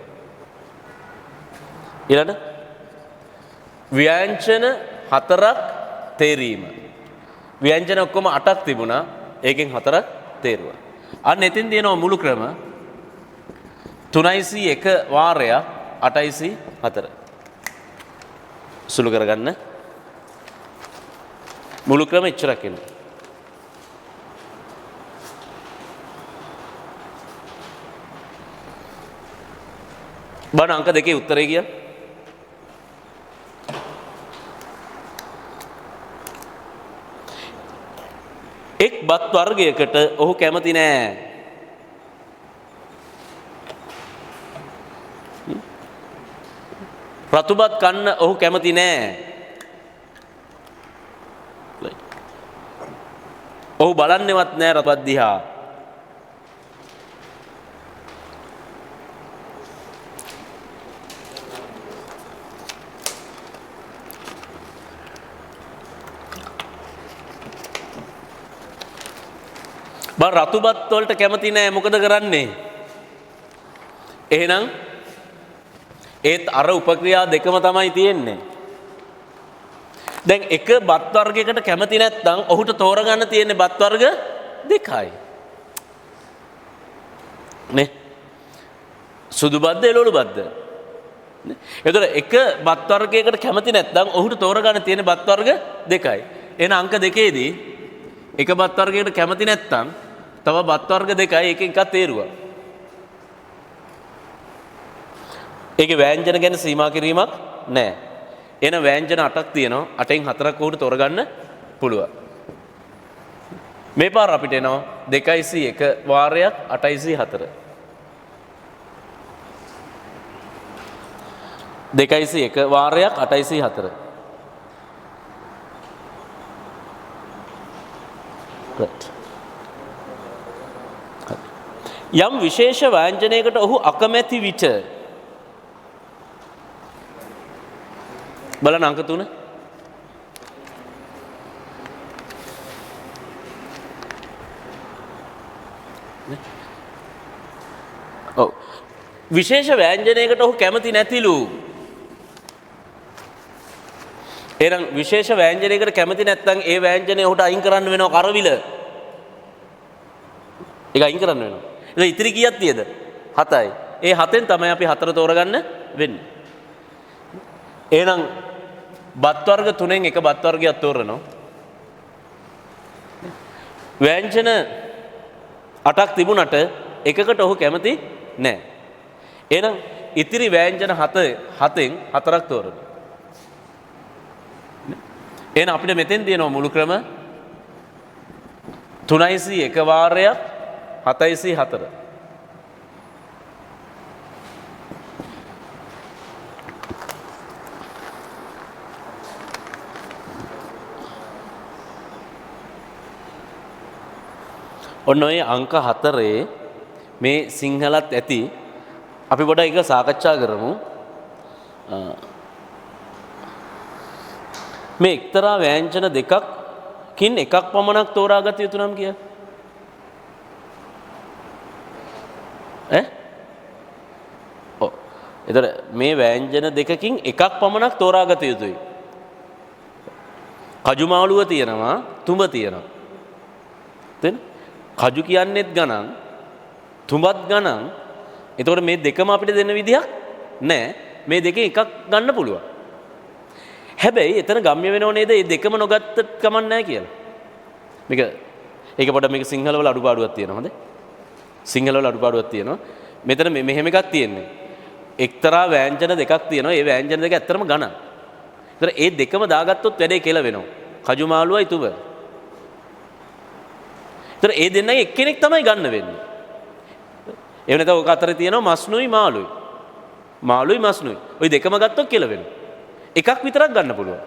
ඊළඟ ව්‍යංජන 4ක් තේරීම. ව්‍යංජන ඔක්කොම 8ක් තිබුණා. ඒකෙන් 4ක් තේරුවා. අන්න එතින් තියෙනවා මුළු ක්‍රම 3c1 වාරයක් 8c4. සුළු කරගන්න. මුළු ක්‍රම ඉච්චරක් එනවා. බලන්න අංක 2 උත්තරේ කියන්න. එක් බත් වර්ගයකට ඔහු කැමති නෑ. රතු බත් කන්න ඔහු කැමති නෑ. ඔහු බලන්නේවත් නෑ රතු බත් දිහා. බං රතු බත් වලට කැමති නෑ මොකද කරන්නේ? එහෙනම් ඒත් අර උපක්‍රියා දෙකම තමයි තියෙන්නේ. දැන් එක බත් වර්ගයකට කැමති නැත්නම් ඔහුට තෝරගන්න තියෙන්නේ බත් වර්ග 2යි. නේ? සුදු බත්ද එළවලු බත්ද? නේ? එතකොට එක බත් වර්ගයකට කැමති නැත්නම් ඔහුට තෝරගන්න තියෙන්නේ බත් වර්ග 2යි. එහෙනම් අංක 2ේදී එක බත් වර්ගයකට කැමති නැත්නම් තව බත් වර්ග 2යි එකෙන් එකක් තේරුවා. ඒකේ ව්‍යංජන ගැන සීමා කිරීමක් නැහැ. එන ව්‍යංජන 8ක් තියෙනවා. 8න් 4ක් උඩ තෝරගන්න පුළුවන්. මේ පාර අපිට එනවා 2c1 වාරයක් 8c4. 2c1 වාරයක් 8c4. යම් විශේෂ ව්‍යංජනයකට ඔහු අකමැති විට බලන්න අංක 3. ඔව් විශේෂ ව්‍යංජනයකට ඔහු කැමති නැතිලු. එහෙනම් විශේෂ ව්‍යංජනයකට කැමති නැත්නම් ඒ ව්‍යංජනය ඔහුට අයින් කරන්න වෙනවා කරවිල. ඒක අයින් කරන්න වෙනවා. ඉතින් ඉතිරි කීයක් තියද? 7යි. ඒ 7න් තමයි අපි 4 තෝරගන්න වෙන්නේ. එහෙනම් බත් වර්ග 3න් එක බත් වර්ගයක් තෝරනවා. ව්‍යංජන 8ක් තිබුණට එකකට ඔහු කැමති නැහැ. එහෙනම් ඉතිරි ව්‍යංජන 7න් 4ක් තෝරනවා. එහෙනම් අපිට මෙතෙන් තියෙනවා මුළු ක්‍රම 3/1 වාරයක් 7/4. ඔන්න ඔය අංක 4 මේ සිංහලත් ඇති අපි පොඩ්ඩක් ඒක සාකච්ඡා කරමු. මේ එක්තරා ව්‍යංජන දෙකකින් එකක් පමණක් තෝරාගත යුතු නම් කිය. ඔව්. ඒතර මේ ව්‍යංජන දෙකකින් එකක් පමණක් තෝරාගත යුතුයි. කජු මාළුව තියෙනවා, තුඹ තියෙනවා. තේන? කජු කියන්නේත් ගණන්, තුඹත් ගණන්. එතකොට මේ දෙකම අපිට දෙන්න විදියක් නැහැ. මේ දෙකෙන් එකක් ගන්න පුළුවන්. හැබැයි එතන ගම්ම්‍ය වෙනව නේද? මේ දෙකම නොගත්තත් කමක් නැහැ කියලා. ඒක පොඩ්ඩක් මේක සිංහල වල අඩුපාඩුවක් තියෙනවා. හොඳයි. සිංහල වල අඩුපාඩුවක් තියෙනවා. මෙතන මෙහෙම එකක් තියෙන්නේ. එක්තරා ව්‍යංජන දෙකක් තියෙනවා. ඒ ව්‍යංජන දෙක ඇත්තටම ගණන්. ඒතර ඒ දෙකම දාගත්තොත් වැඩේ කියලා වෙනවා. කජු මාළුවයි තුඹ. ඒතර ඒ දෙන්නගේ එක්කෙනෙක් තමයි ගන්න වෙන්නේ. එහෙම නැත්නම් ඔක අතරේ තියෙනවා මස්නුයි මාළුයි. මාළුයි මස්නුයි. ওই දෙකම ගත්තොත් කියලා වෙනවා. එකක් විතරක් ගන්න පුළුවන්.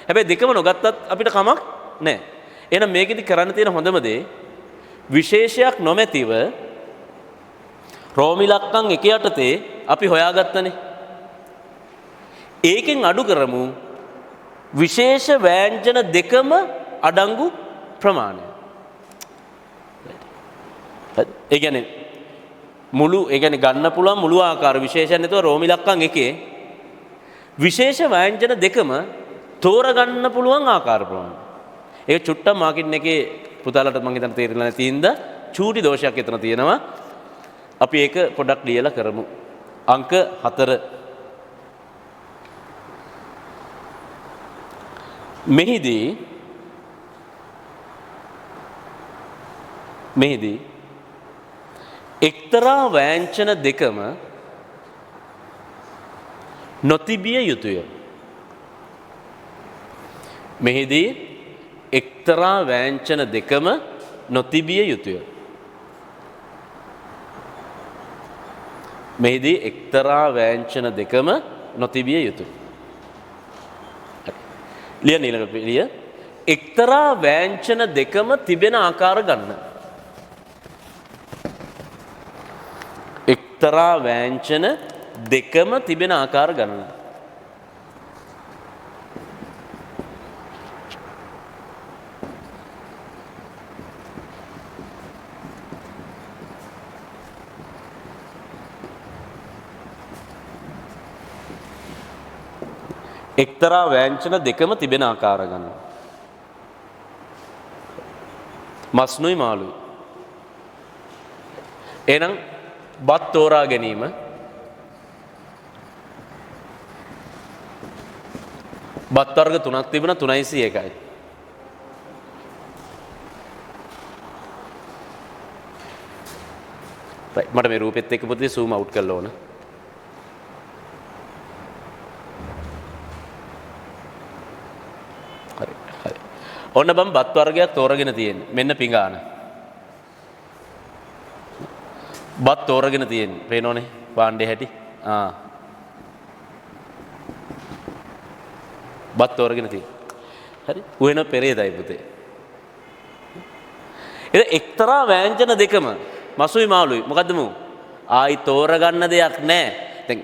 හැබැයි දෙකම නොගත්තත් අපිට කමක් නැහැ. එහෙනම් මේකෙදි කරන්න තියෙන හොඳම දේ විශේෂයක් නොමැතිව රෝම ඉලක්කම් 1 යටතේ අපි හොයාගත්තනේ. ඒකෙන් අඩු කරමු විශේෂ ව්‍යංජන දෙකම අඩංගු ප්‍රමාණය. ඒ කියන්නේ මුළු ඒ කියන්නේ ගන්න පුළුවන් මුළු ආකාර විශේෂයක් නැතුව රෝම ඉලක්කම් 1 විශේෂ ව්‍යංජන දෙකම තෝරගන්න පුළුවන් ආකාර ප්‍රමාණය. ඒක චුට්ටක් මාකින් එකේ පුතාලට මම හිතන තේරෙලා නැති හින්දා චූටි දෝෂයක් එතන තියෙනවා. අපි ඒක පොඩ්ඩක් ලියලා කරමු. අංක 4. මෙහිදී එක්තරා ව්‍යංජන දෙකම නොතිබිය යුතුය. මෙහිදී එක්තරා ව්‍යංජන දෙකම නොතිබිය යුතුය. මෙහිදී එක්තරා ව්‍යංජන දෙකම නොතිබිය යුතුය. ලියන්න ඊළඟ පිළිය. එක්තරා ව්‍යංජන දෙකම තිබෙන ආකාර ගන්න. එක්තරා ව්‍යංජන දෙකම තිබෙන ආකාර ගණන. එක්තරා ව්‍යංජන දෙකම තිබෙන ආකාර ගණන. මස්නුයි මාළුයි. එහෙනම් බත් තෝරා ගැනීම බත් වර්ග 3ක් තිබුණා 3/1යි. මට මේ රූපෙත් එක්ක පොතේ zoom out කරලා ඕන. හරි. ඔන්න බම් බත් වර්ගයක් තෝරගෙන තියෙන්නේ. මෙන්න පිඟාන. බත් තෝරගෙන තියෙන්නේ. පේනෝනේ පාණ්ඩේ හැටි. බත් තෝරගෙන තියෙන්නේ. හරි. උවෙන පෙරේතයි පුතේ. එක්තරා ව්‍යංජන දෙකම මසුයි මාළුයි මොකද්ද මු? ආයි තෝරගන්න දෙයක් නැහැ. දැන්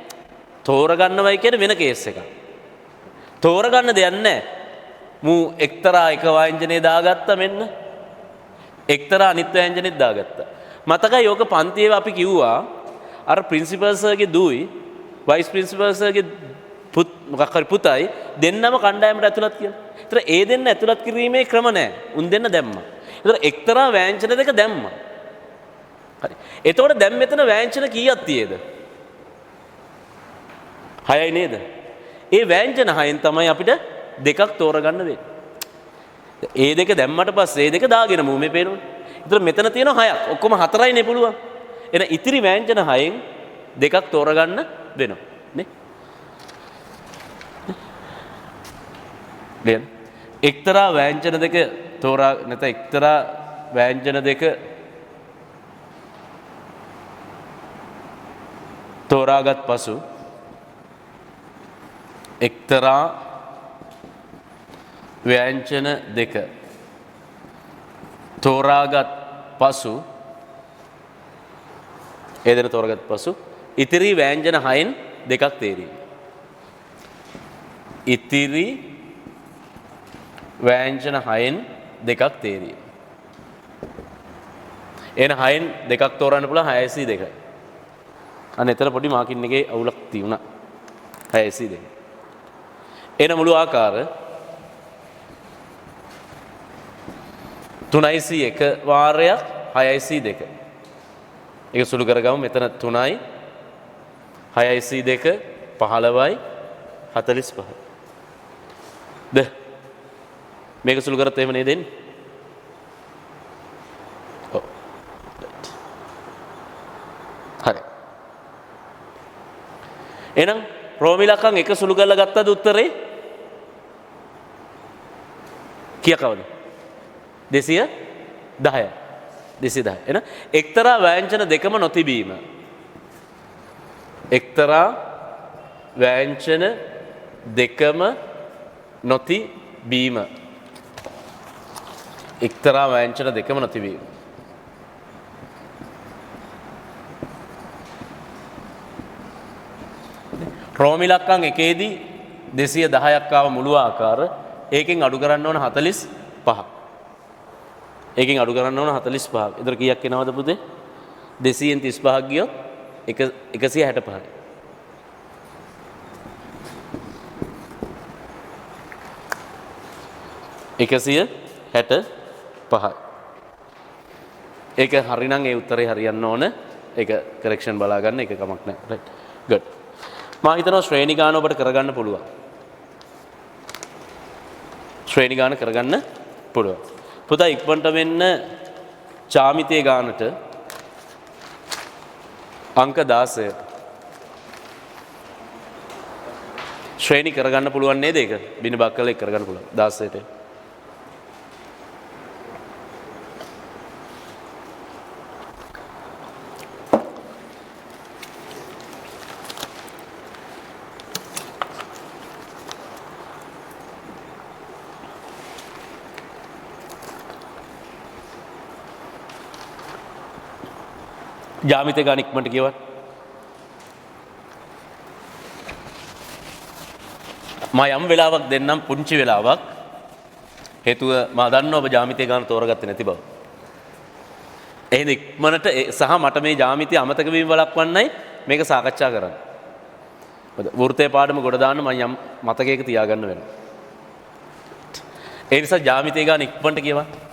තෝරගන්නවයි කියන්නේ වෙන කේස් එකක්. තෝරගන්න දෙයක් නැහැ. මු එක්තරා එක ව්‍යංජනේ දාගත්තා මෙන්න. එක්තරා අනිත් ව්‍යංජනෙත් දාගත්තා. මතකයි යෝග පන්තියේ අපි කිව්වා අර ප්‍රින්සිපල් සර්ගේ දුවයි වයිස් ප්‍රින්සිපල් සර්ගේ මොකක් හරි පුතයි දෙන්නම කණ්ඩායමට ඇතුළත් කියලා. ඒතර ඒ දෙන්න ඇතුළත් කිරීමේ ක්‍රම නැහැ. උන් දෙන්න දැම්මා. ඒතර එක්තරා ව්‍යංජන දෙක දැම්මා. හරි. එතකොට දැන් මෙතන ව්‍යංජන කීයක් තියෙද? 6යි නේද? ඒ ව්‍යංජන 6න් තමයි අපිට දෙකක් තෝරගන්න වෙන්නේ. ඒ දෙක දැම්මට පස්සේ ඒ දෙක දාගෙන මූ මේ පේනවනේ. ඒතර මෙතන තියෙනවා 6ක්. ඔක්කොම 4යිනේ පුළුවන්. එන ඉතිරි ව්‍යංජන 6න් දෙකක් තෝරගන්න වෙනවා. නේ? දැන් එක්තරා ව්‍යංජන දෙක තෝරා නැත්නම් එක්තරා ව්‍යංජන දෙක තෝරාගත් පසු එක්තරා ව්‍යංජන දෙක තෝරාගත් පසු ඒ දෙක තෝරාගත් පසු ඉතිරි ව්‍යංජන 6න් දෙකක් තේරෙයි. ඉතිරි ව්‍යංජන 6න් දෙකක් තේරෙයි. එන 6න් දෙකක් තෝරන්න පුළුවන් 6c2. අන්න එතන පොඩි මාකින් එකේ අවුලක් තියුණා. 6c2. එන මුළු ආකාර 3c1 වාරයක් 6c2. ඒක සුළු කරගමු. මෙතන 3යි 6c2 15යි 45. මේක සුළු කරත් එහෙම නේද එන්නේ? ඔව්. හරි. එහෙනම් රෝම ඉලක්කම් එක සුළු කරලා ගත්තද උත්තරේ? කීයකවද? 210. 210. එහෙනම් එක්තරා ව්‍යංජන දෙකම නොතිබීම. එක්තරා ව්‍යංජන දෙකම නොතිබීම. එක්තරා ව්‍යංජන දෙකම නොතිබීම. රෝම ඉලක්කම් එකේදී 210ක් ආව මුළු ආකාර ඒකෙන් අඩු කරන්න ඕන 45. ඒකෙන් අඩු කරන්න ඕන 45ක්. ඒතර කීයක් එනවද පුතේ? 200න් 35ක් ගියොත් 165යි. එකසිය 65යි. ඒක හරිනම් ඒ උත්තරේ හරියන්න ඕන. ඒක කරෙක්ෂන් බලා ගන්න එක කමක් නැහැ. රයිට්. good. මා හිතනවා ශ්‍රේණි ගාන ඔබට කරගන්න පුළුවන්. ශ්‍රේණි ගාන කරගන්න පුළුවන්. පුතා ඉක්මනට වෙන්න ජ්‍යාමිතිය ගානට අංක 16 ශ්‍රේණි කරගන්න පුළුවන් නේද ඒක? බින බක්කල එක කරගන්න පුළුවන් 16ට. ජාමිතිය ගාන ඉක්මනට කියවන්න. මම යම් වෙලාවක් දෙන්නම් පුංචි වෙලාවක්. හේතුව මම දන්නවා ඔබ ජාමිතිය ගාන තෝරගත්තේ නැති බව. එහෙනම් ඉක්මනට සහ මට මේ ජාමිතිය අමතක වීම වළක්වන්නයි මේක සාකච්ඡා කරන්නේ. වෘත්තයේ පාඩම ගොඩ දාන්න මම යම් මතකයක තියාගන්න වෙනවා. ඒ නිසා ජාමිතිය ගාන ඉක්මනට කියවන්න.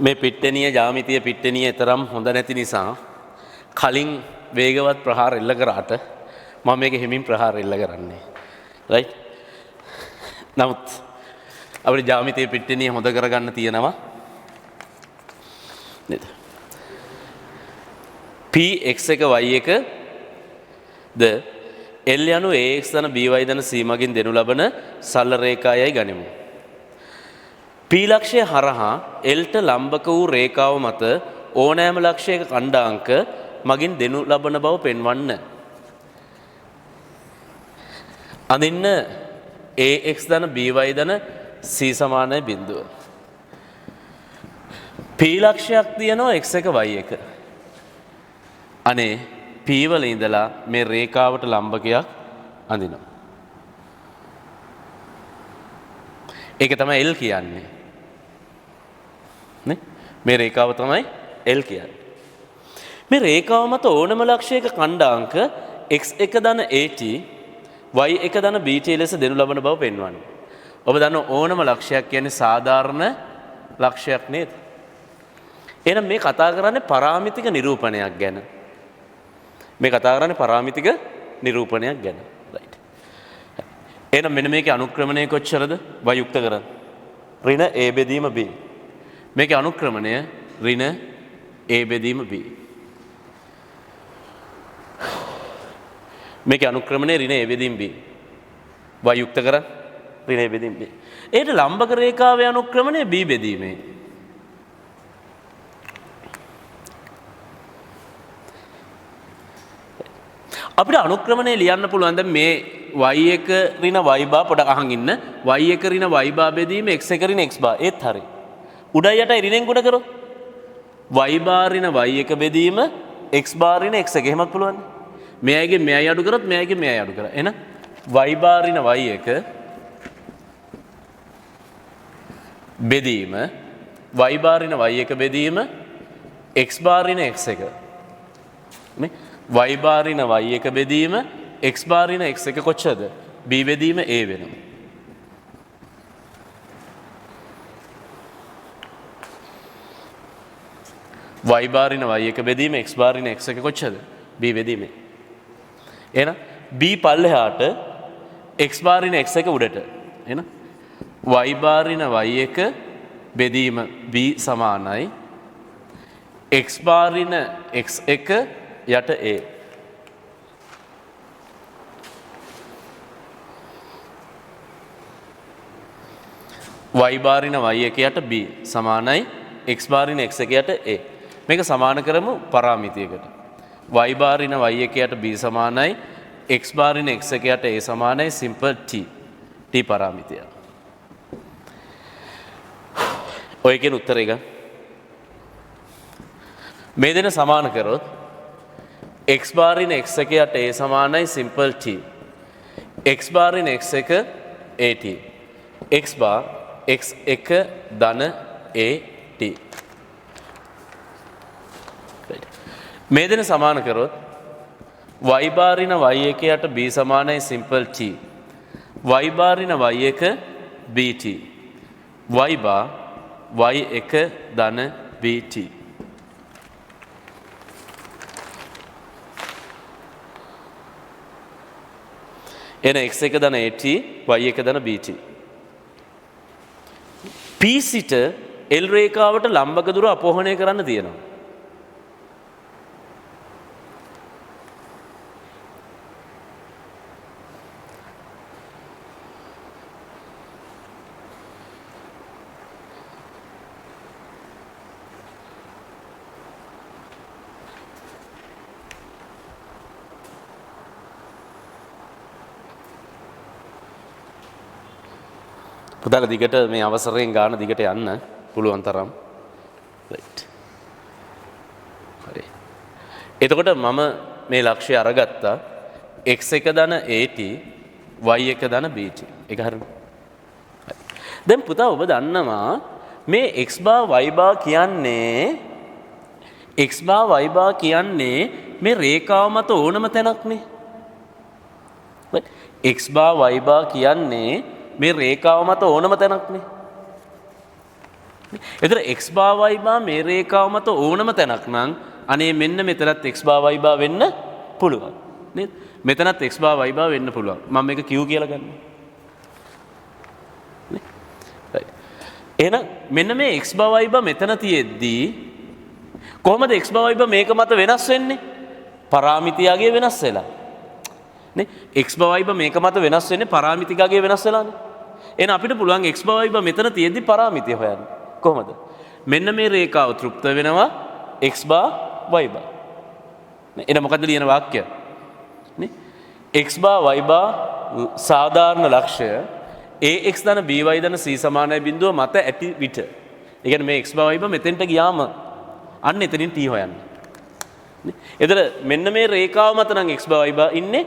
මේ පිට්ටනිය ජ්‍යාමිතිය පිට්ටනිය තරම් හොඳ නැති නිසා කලින් වේගවත් ප්‍රහාර එල්ල කරාට මම මේක හිමින් ප්‍රහාර එල්ල කරන්නේ. රයිට්? නමුත් අපිට ජ්‍යාමිතිය පිට්ටනිය හොඳ කරගන්න තියෙනවා. නේද? px1 y1 ද L යනු ax ධන by ධන c මගින් දෙනු ලබන සරල රේඛායයි ගනිමු. P ලක්ෂය හරහා L ට ලම්බක වූ රේඛාව මත ඕනෑම ලක්ෂයක ඛණ්ඩාංක මගින් දෙනු ලබන බව පෙන්වන්න. අඳින්න ax ධන by ධන c සමානයි බිඳුව. P ලක්ෂයක් තියෙනවා x1 y1. අනේ P වල ඉඳලා මේ රේඛාවට ලම්බකයක් අඳිනවා. ඒක තමයි L කියන්නේ. නේ? මේ රේඛාව තමයි L කියන්නේ. මේ රේඛාව මත ඕනම ලක්ෂයක ඛණ්ඩාංක x1 ධන at y1 ධන bt ලෙස දෙනු ලබන බව පෙන්වන්නේ. ඔබ දන්න ඕනම ලක්ෂයක් කියන්නේ සාධාරණ ලක්ෂයක් නේද? එහෙනම් මේ කතා කරන්නේ පරාමිතික නිරූපණයක් ගැන. මේ කතා කරන්නේ පරාමිතික නිරූපණයක් ගැන. රයිට්. එහෙනම් මෙන්න මේකේ අනුක්‍රමණය කොච්චරද? y යුක්ත කරන්න. ඍණ a බෙදීම b. මේකේ අනුක්‍රමණය ඍණ a බෙදීම b. මේකේ අනුක්‍රමණය ඍණ a බෙදීම b. y යුක්ත කරන්න. ඍණ a බෙදීම b. ඒට ලම්බක රේඛාවේ අනුක්‍රමණය b බෙදීමේ. අපිට අනුක්‍රමණය ලියන්න පුළුවන් දැන් මේ y1 ඍණ y බා පොඩ අහන් ඉන්න y1 ඍණ y බා බෙදීම x1 ඍණ x බා ඒත් හරි උඩයි යටයි ඍණෙන් ගුණ කරොත් y බා ඍණ y1 බෙදීම x බා ඍණ x1 එහෙමත් පුළුවන් මෙයයිගේ මෙයයි අඩු කරොත් මෙයයිගේ මෙයයි අඩු කරා එහෙනම් y බා ඍණ y1 බෙදීම y බා ඍණ y1 බෙදීම x බා ඍණ x1 නේ y බා ඍණ y1 බෙදීම x බා ඍණ x1 කොච්චරද? b බෙදීම a වෙනවා. y බා ඍණ y1 බෙදීම x බා ඍණ x1 කොච්චරද? b බෙදීම a. එහෙනම් b පල්ලෙහාට x බා ඍණ x1 උඩට. එහෙනම් y බා ඍණ y1 බෙදීම b සමානයි x බා ඍණ x1 යට a. y බා ඍණ y1 යට b සමානයි x බා ඍණ x1 යට a. මේක සමාන කරමු පරාමිතියකට. y බා ඍණ y1 යට b සමානයි x බා ඍණ x1 යට a සමානයි සිම්පල් t. t පරාමිතිය. ඔය කියන උත්තරය ගන්න. මේ දෙන සමාන කරොත් x බා ඍණ x1 යට a සමානයි සිම්පල් t. x බා ඍණ x1 at. x බා x1 ධන at. මේ දෙන සමාන කරොත් y බා ඍණ y1 යට b සමානයි සිම්පල් t. y බා ඍණ y1 bt. y බා y1 ධන bt. එන x1 ධන at y1 ධන bt. P සිට L රේඛාවට ලම්බක දුර අපෝහණය කරන්න තියෙනවා. පුතාලා දිගට මේ අවසරයෙන් ගන්න දිගට යන්න පුළුවන් තරම්. රයිට්. හරි. එතකොට මම මේ ලක්ෂ්‍ය අරගත්තා x1 ධන at y1 ධන bt. ඒක හරිනේ. දැන් පුතා ඔබ දන්නවා මේ x බා y බා කියන්නේ x බා y බා කියන්නේ මේ රේඛාව මත ඕනම තැනක්නේ. x බා y බා කියන්නේ මේ රේඛාව මත ඕනම තැනක්නේ. එතන x බා y බා මේ රේඛාව මත ඕනම තැනක් නම් අනේ මෙන්න මෙතනත් x බා y බා වෙන්න පුළුවන් නේද? මෙතනත් x බා y බා වෙන්න පුළුවන්. මම මේක q කියලා ගන්නවා. නේ? එහෙනම් මෙන්න මේ x බා y බා මෙතන තියෙද්දී කොහොමද x බා y බා මේක මත වෙනස් වෙන්නේ? පරාමිතියගේ වෙනස් වෙලා. නේ? x බා y බා මේක මත වෙනස් වෙන්නේ පරාමිතිකගේ වෙනස් වෙලානේ. එහෙනම් අපිට පුළුවන් x බා y බා මෙතන තියෙද්දී පරාමිතිය හොයන්න. කොහොමද? මෙන්න මේ රේඛාව තෘප්ත වෙනවා x බා y බා. නේ? එන මොකද්ද ලියන වාක්‍යය? නේ? x බා y බා සාධාරණ ලක්ෂය ax ධන by ධන c සමානයි බිඳුව මත ඇති විට. ඒ කියන්නේ මේ x බා y බා මෙතෙන්ට ගියාම අන්න එතනින් t හොයන්න. නේ? එතන මෙන්න මේ රේඛාව මත නම් x බා y බා ඉන්නේ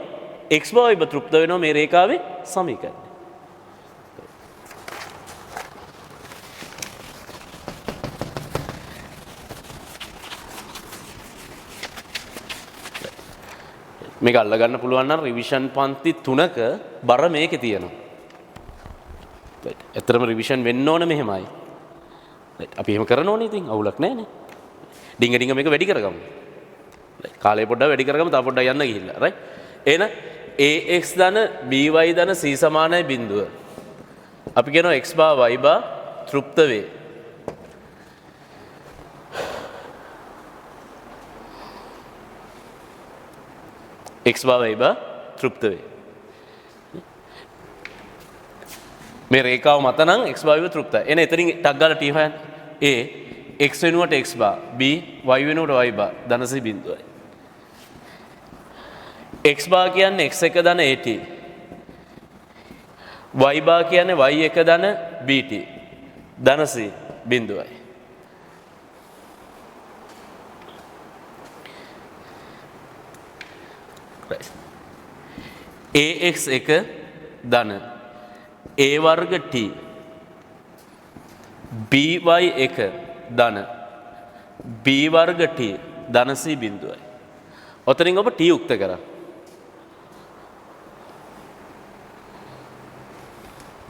x බා y බා තෘප්ත වෙනවා මේ රේඛාවේ සමීකරණය. මේක අල්ලගන්න පුළුවන් නම් රිවිෂන් පන්ති 3ක බර මේකේ තියෙනවා. රයිට්. ඇත්තටම රිවිෂන් වෙන්න ඕන මෙහෙමයි. රයිට්. අපි එහෙම කරන්න ඕනේ ඉතින් අවුලක් නැහැ නේ. ඩිංග ඩිංග මේක වැඩි කරගමු. රයිට්. කාලය පොඩ්ඩක් වැඩි කරගමු තා පොඩ්ඩක් යන්න ගිහිල්ලා. රයිට්. එහෙනම් ax ධන by ධන c සමානයි බිඳුව. අපි කියනවා x බා y බා තෘප්ත වේ. x බා y බා තෘප්ත වේ. මේ රේඛාව මත නම් x බා y බා තෘප්තයි. එන එතනින් ටක් ගාලා t හොයන්න. a x වෙනුවට x බා b y වෙනුවට y බා ධන c බිඳුවයි. x බා කියන්නේ x1 ධන at. y බා කියන්නේ y1 ධන bt. ධන c බිඳුවයි. ax1 ධන a වර්ග t by1 ධන b වර්ග t ධන c බිඳුවයි. ඔතනින් ඔබ t උක්ත කරා.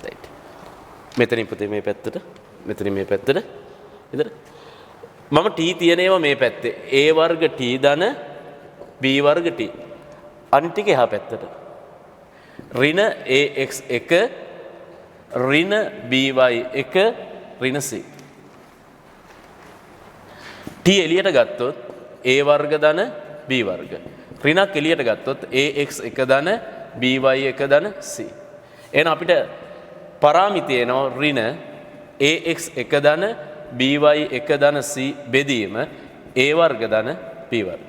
right. මෙතනින් පුතේ මේ පැත්තට මෙතනින් මේ පැත්තට ඉතින් මම t තියනේවා මේ පැත්තේ a වර්ග t ධන b වර්ග t අනිත් ටික එහා පැත්තට ඍණ ax1 ඍණ by1 ඍණ c t එළියට ගත්තොත් a වර්ග ධන b වර්ග ඍණක් එළියට ගත්තොත් ax1 ධන by1 ධන c එහෙනම් අපිට පරාමිතිය එනවා ඍණ ax1 ධන by1 ධන c බෙදීම a වර්ග ධන b වර්ග.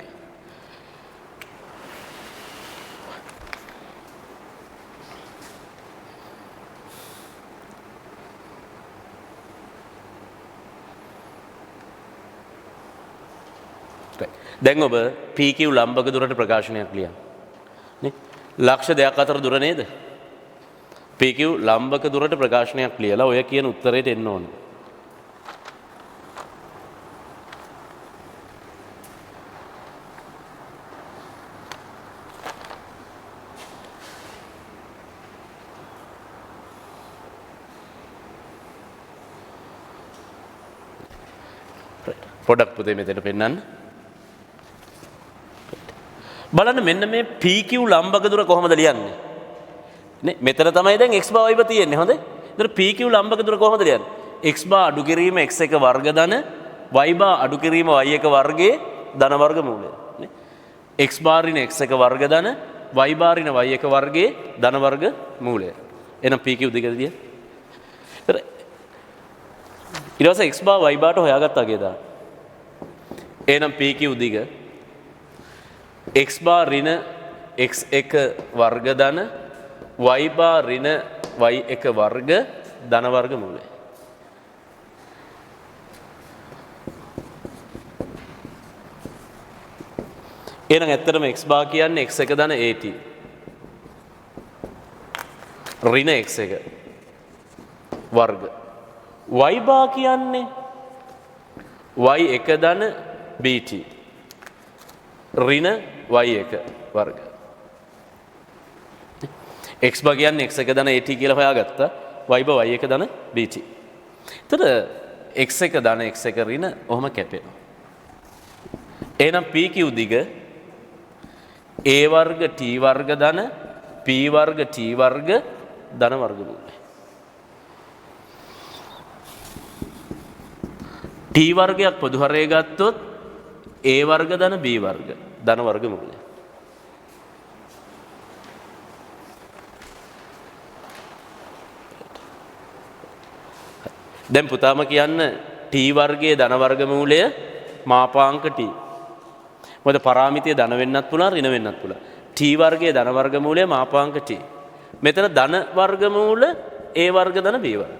දැන් ඔබ PQ ලම්බක දුරට ප්‍රකාශනයක් ලියන්න. නේ? ලක්ෂ දෙයක් අතර දුර නේද? PQ ලම්බක දුරට ප්‍රකාශනයක් ලියලා ඔය කියන උත්තරයට එන්න ඕනේ. පොඩක් පුතේ මෙතන පෙන්නන්න. බලන්න මෙන්න මේ PQ ලම්බක දුර කොහොමද ලියන්නේ? නේ මෙතන තමයි දැන් x බා y බා තියෙන්නේ හොඳේ. ඒතර PQ ලම්බක දුර කොහොමද ලියන්නේ? x බා අඩු කිරීම x1 වර්ග ධන y බා අඩු කිරීම y1 වර්ගයේ ධන වර්ග මූලය. නේ x බා ඍණ x1 වර්ග ධන y බා ඍණ y1 වර්ගයේ ධන වර්ග මූලය. එහෙනම් PQ දිගට ලිය. ඒතර ඊට පස්සේ x බා y බාට හොයාගත්තා කියලා. එහෙනම් PQ දිග x බා ඍණ x1 වර්ග ධන y බා ඍණ y1 වර්ග ධන වර්ග මූලය. එහෙනම් ඇත්තටම x බා කියන්නේ x1 ධන at ඍණ x1 වර්ග y බා කියන්නේ y1 ධන bt ඍණ y1 වර්ග. x බා කියන්නේ x1 ධන at කියලා හොයාගත්තා. y බා y1 ධන bt. එතකොට x1 ධන x1 ඍණ ඔහොම කැපෙනවා. එහෙනම් pq දිග a වර්ග t වර්ග ධන p වර්ග t වර්ග ධන වර්ගමූලය. t වර්ගයක් පොදු හරය ගත්තොත් a වර්ග ධන b වර්ග ධන වර්ගමූලය. දැන් පුතාම කියන්න t වර්ගයේ ධන වර්ගමූලය මාපාංක t. මොකද පරාමිතිය ධන වෙන්නත් පුළුවන් ඍණ වෙන්නත් පුළුවන්. t වර්ගයේ ධන වර්ගමූලය මාපාංක t. මෙතන ධන වර්ගමූල a වර්ග ධන b වර්ග.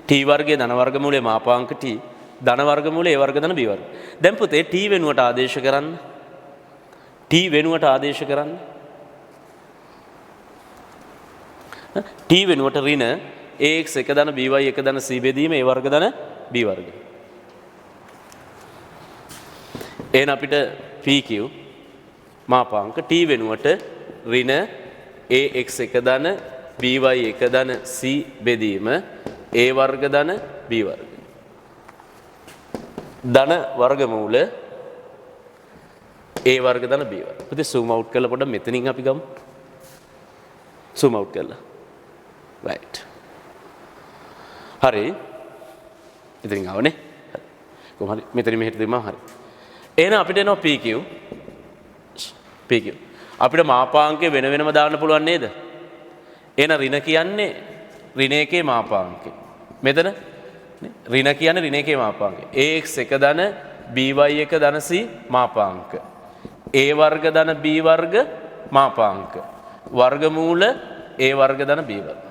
t වර්ගයේ ධන වර්ගමූලය මාපාංක t ධන වර්ගමූලය a වර්ග ධන b වර්ග. දැන් පුතේ t වෙනුවට ආදේශ කරන්න. t වෙනුවට ආදේශ කරන්න. t වෙනුවට ඍණ ax 1 ධන by 1 ධන c බෙදීම a වර්ග ධන b වර්ග. එහෙනම් අපිට pq මාපාංක t වෙනුවට ඍණ ax 1 ධන by 1 ධන c බෙදීම a වර්ග ධන b වර්ග. ධන වර්ගමූල a වර්ග ධන b වර්ග. පුතේ zoom out කරලා පොඩ්ඩක් මෙතනින් අපි ගමු. zoom out කරලා. right. හරි. ඉතින් ආවනේ. කොහොම හරි මෙතනින් මෙහෙට දෙමු හරි. එහෙනම් අපිට එනවා pq. pq. අපිට මාපාංකය වෙන වෙනම දාන්න පුළුවන් නේද? එහෙනම් ඍණ කියන්නේ ඍණ එකේ මාපාංකය. මෙතන ඍණ කියන්නේ ඍණ එකේ මාපාංකය. ax 1 ධන by 1 ධන c මාපාංක. a වර්ග ධන b වර්ග මාපාංක. වර්ගමූල a වර්ග ධන b වර්ග.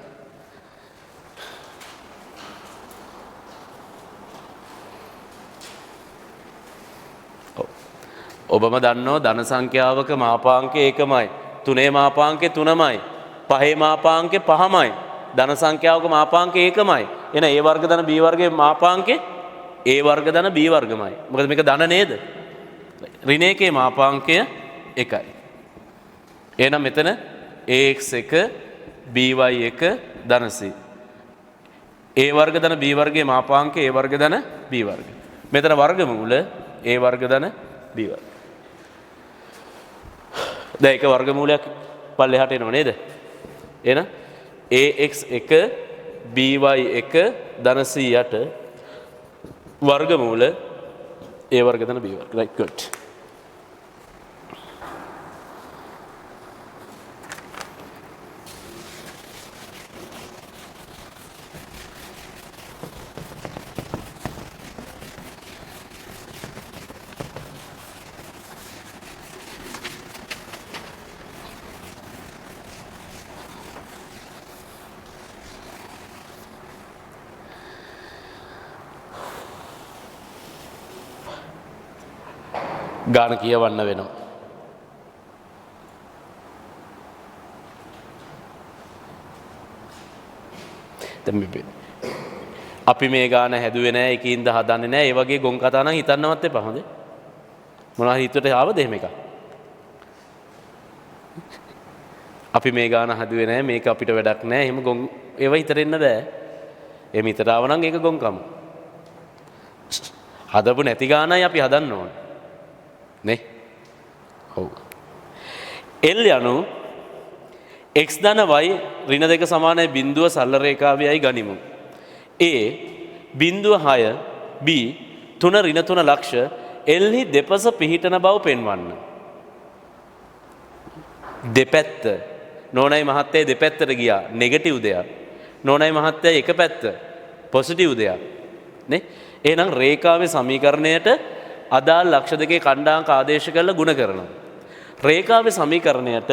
ඔබම දන්නෝ ධන සංඛ්‍යාවක මාපාංකය ඒකමයි. තුනේ මාපාංකය 3මයි. පහේ මාපාංකය 5මයි. ධන සංඛ්‍යාවක මාපාංකය ඒකමයි. එන a වර්ග ධන b වර්ගයේ මාපාංකය a වර්ග ධන b වර්ගමයි. මොකද මේක ධන නේද? ඍණ එකේ මාපාංකය 1යි. එහෙනම් මෙතන ax 1 by 1 ධන c. a වර්ග ධන b වර්ගයේ මාපාංකය a වර්ග ධන b වර්ග. මෙතන වර්ගමූල a වර්ග ධන b වර්ග. දැන් එක වර්ගමූලයක් පල්ලෙහාට එනව නේද? එහෙනම් ax 1 by 1 ධන c යට වර්ගමූල a වර්ග ධන b වර්ග. right good. ගාන කියවන්න වෙනවා. අපි මේ ගාන හැදුවේ නෑ ඒකින්ද හදන්නේ නෑ. ඒ වගේ ගොන් කතා නම් හිතන්නවත් එපා. හොඳේ. මොනවා හිතුවට ආවද එහෙම එකක්? අපි මේ ගාන හදුවේ නෑ මේක අපිට වැඩක් නෑ. එහෙම ගොන් ඒව හිතෙන්න බෑ. එහෙම හිතට ආව නම් ඒක ගොන්කම. හදපු නැති ගානයි අපි හදන්න ඕනේ. නේ? ඔව්. L යනු x ධන y ඍණ 2 සමානයි බිඳුව සරල රේඛාවයයි ගනිමු. A බිඳුව 6 b 3 ඍණ 3 ලක්ෂ L හි දෙපස පිහිටන බව පෙන්වන්න. දෙපැත්ත නෝනයි මහත්තයා දෙපැත්තට ගියා නෙගටිව් දෙයක්. නෝනයි මහත්තයා එක පැත්ත පොසිටිව් දෙයක්. නේ? එහෙනම් රේඛාවේ සමීකරණයට අදාළ ලක්ෂ දෙකේ කණ්ඩාංක ආදේශ කරලා ගුණ කරනවා. රේඛාවේ සමීකරණයට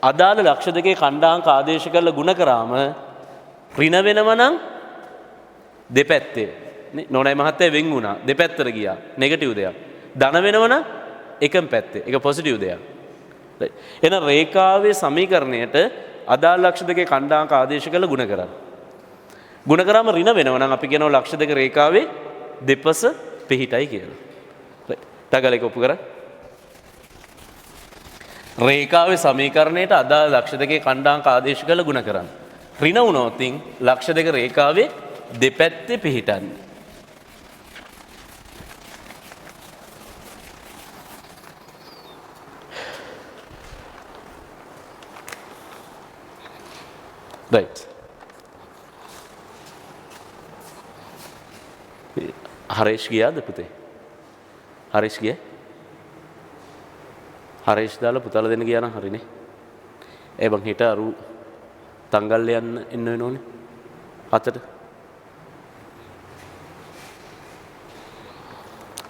අදාළ ලක්ෂ දෙකේ කණ්ඩාංක ආදේශ කරලා ගුණ කරාම ඍණ වෙනව නම් දෙපැත්තේ නේ නෝනයි මහත්තයා වෙන් වුණා දෙපැත්තට ගියා නෙගටිව් දෙයක්. ධන වෙනව නම් එකම පැත්තේ ඒක පොසිටිව් දෙයක්. එහෙනම් රේඛාවේ සමීකරණයට අදාළ ලක්ෂ දෙකේ කණ්ඩාංක ආදේශ කරලා ගුණ කරා. ගුණ කරාම ඍණ වෙනව නම් අපි කියනවා ලක්ෂ දෙක රේඛාවේ දෙපස පිහිටයි කියලා. ටගල එක ඔප්පු කරා. රේඛාවේ සමීකරණයට අදාළ ලක්ෂ දෙකේ කණ්ඩාංක ආදේශ කළ ගුණ කරන්න. ඍණ වුණොත් ලක්ෂ දෙක රේඛාවේ දෙපැත්තේ පිහිටන්නේ. right. හරේෂ් ගියාද පුතේ? හරේෂ් ගියා? හරේෂ් දාලා පුතාලා දෙන්න ගියා නම් හරිනේ. ඒ බං හිට අරු තංගල්ල යන්න එන්න වෙනෝනේ. අතට.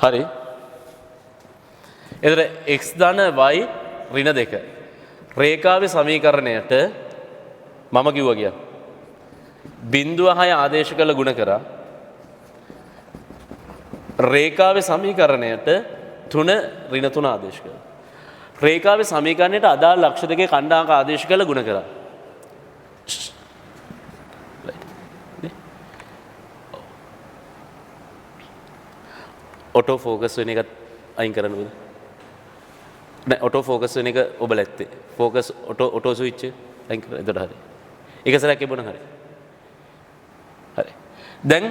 හරි. එතන x ධන y ඍණ 2. රේඛාවේ සමීකරණයට මම කිව්වා කියලා. 0.6 ආදේශ කළ ගුණ කරා. රේඛාවේ සමීකරණයට 3 ඍණ 3 ආදේශ කළා. රේඛාවේ සමීකරණයට අදාළ ලක්ෂ දෙකේ කණ්ඩාංක ආදේශ කළ ගුණ කරා. ඔටෝ ෆෝකස් වෙන එකත් අයින් කරන්න ඕනේ. නෑ ඔටෝ ෆෝකස් වෙන එක ඔබ läත්තේ. ෆෝකස් ඔටෝ ස්විච් අයින් කරලා එතකොට හරි. එක සැරයක් එබුණ හරි. හරි. දැන්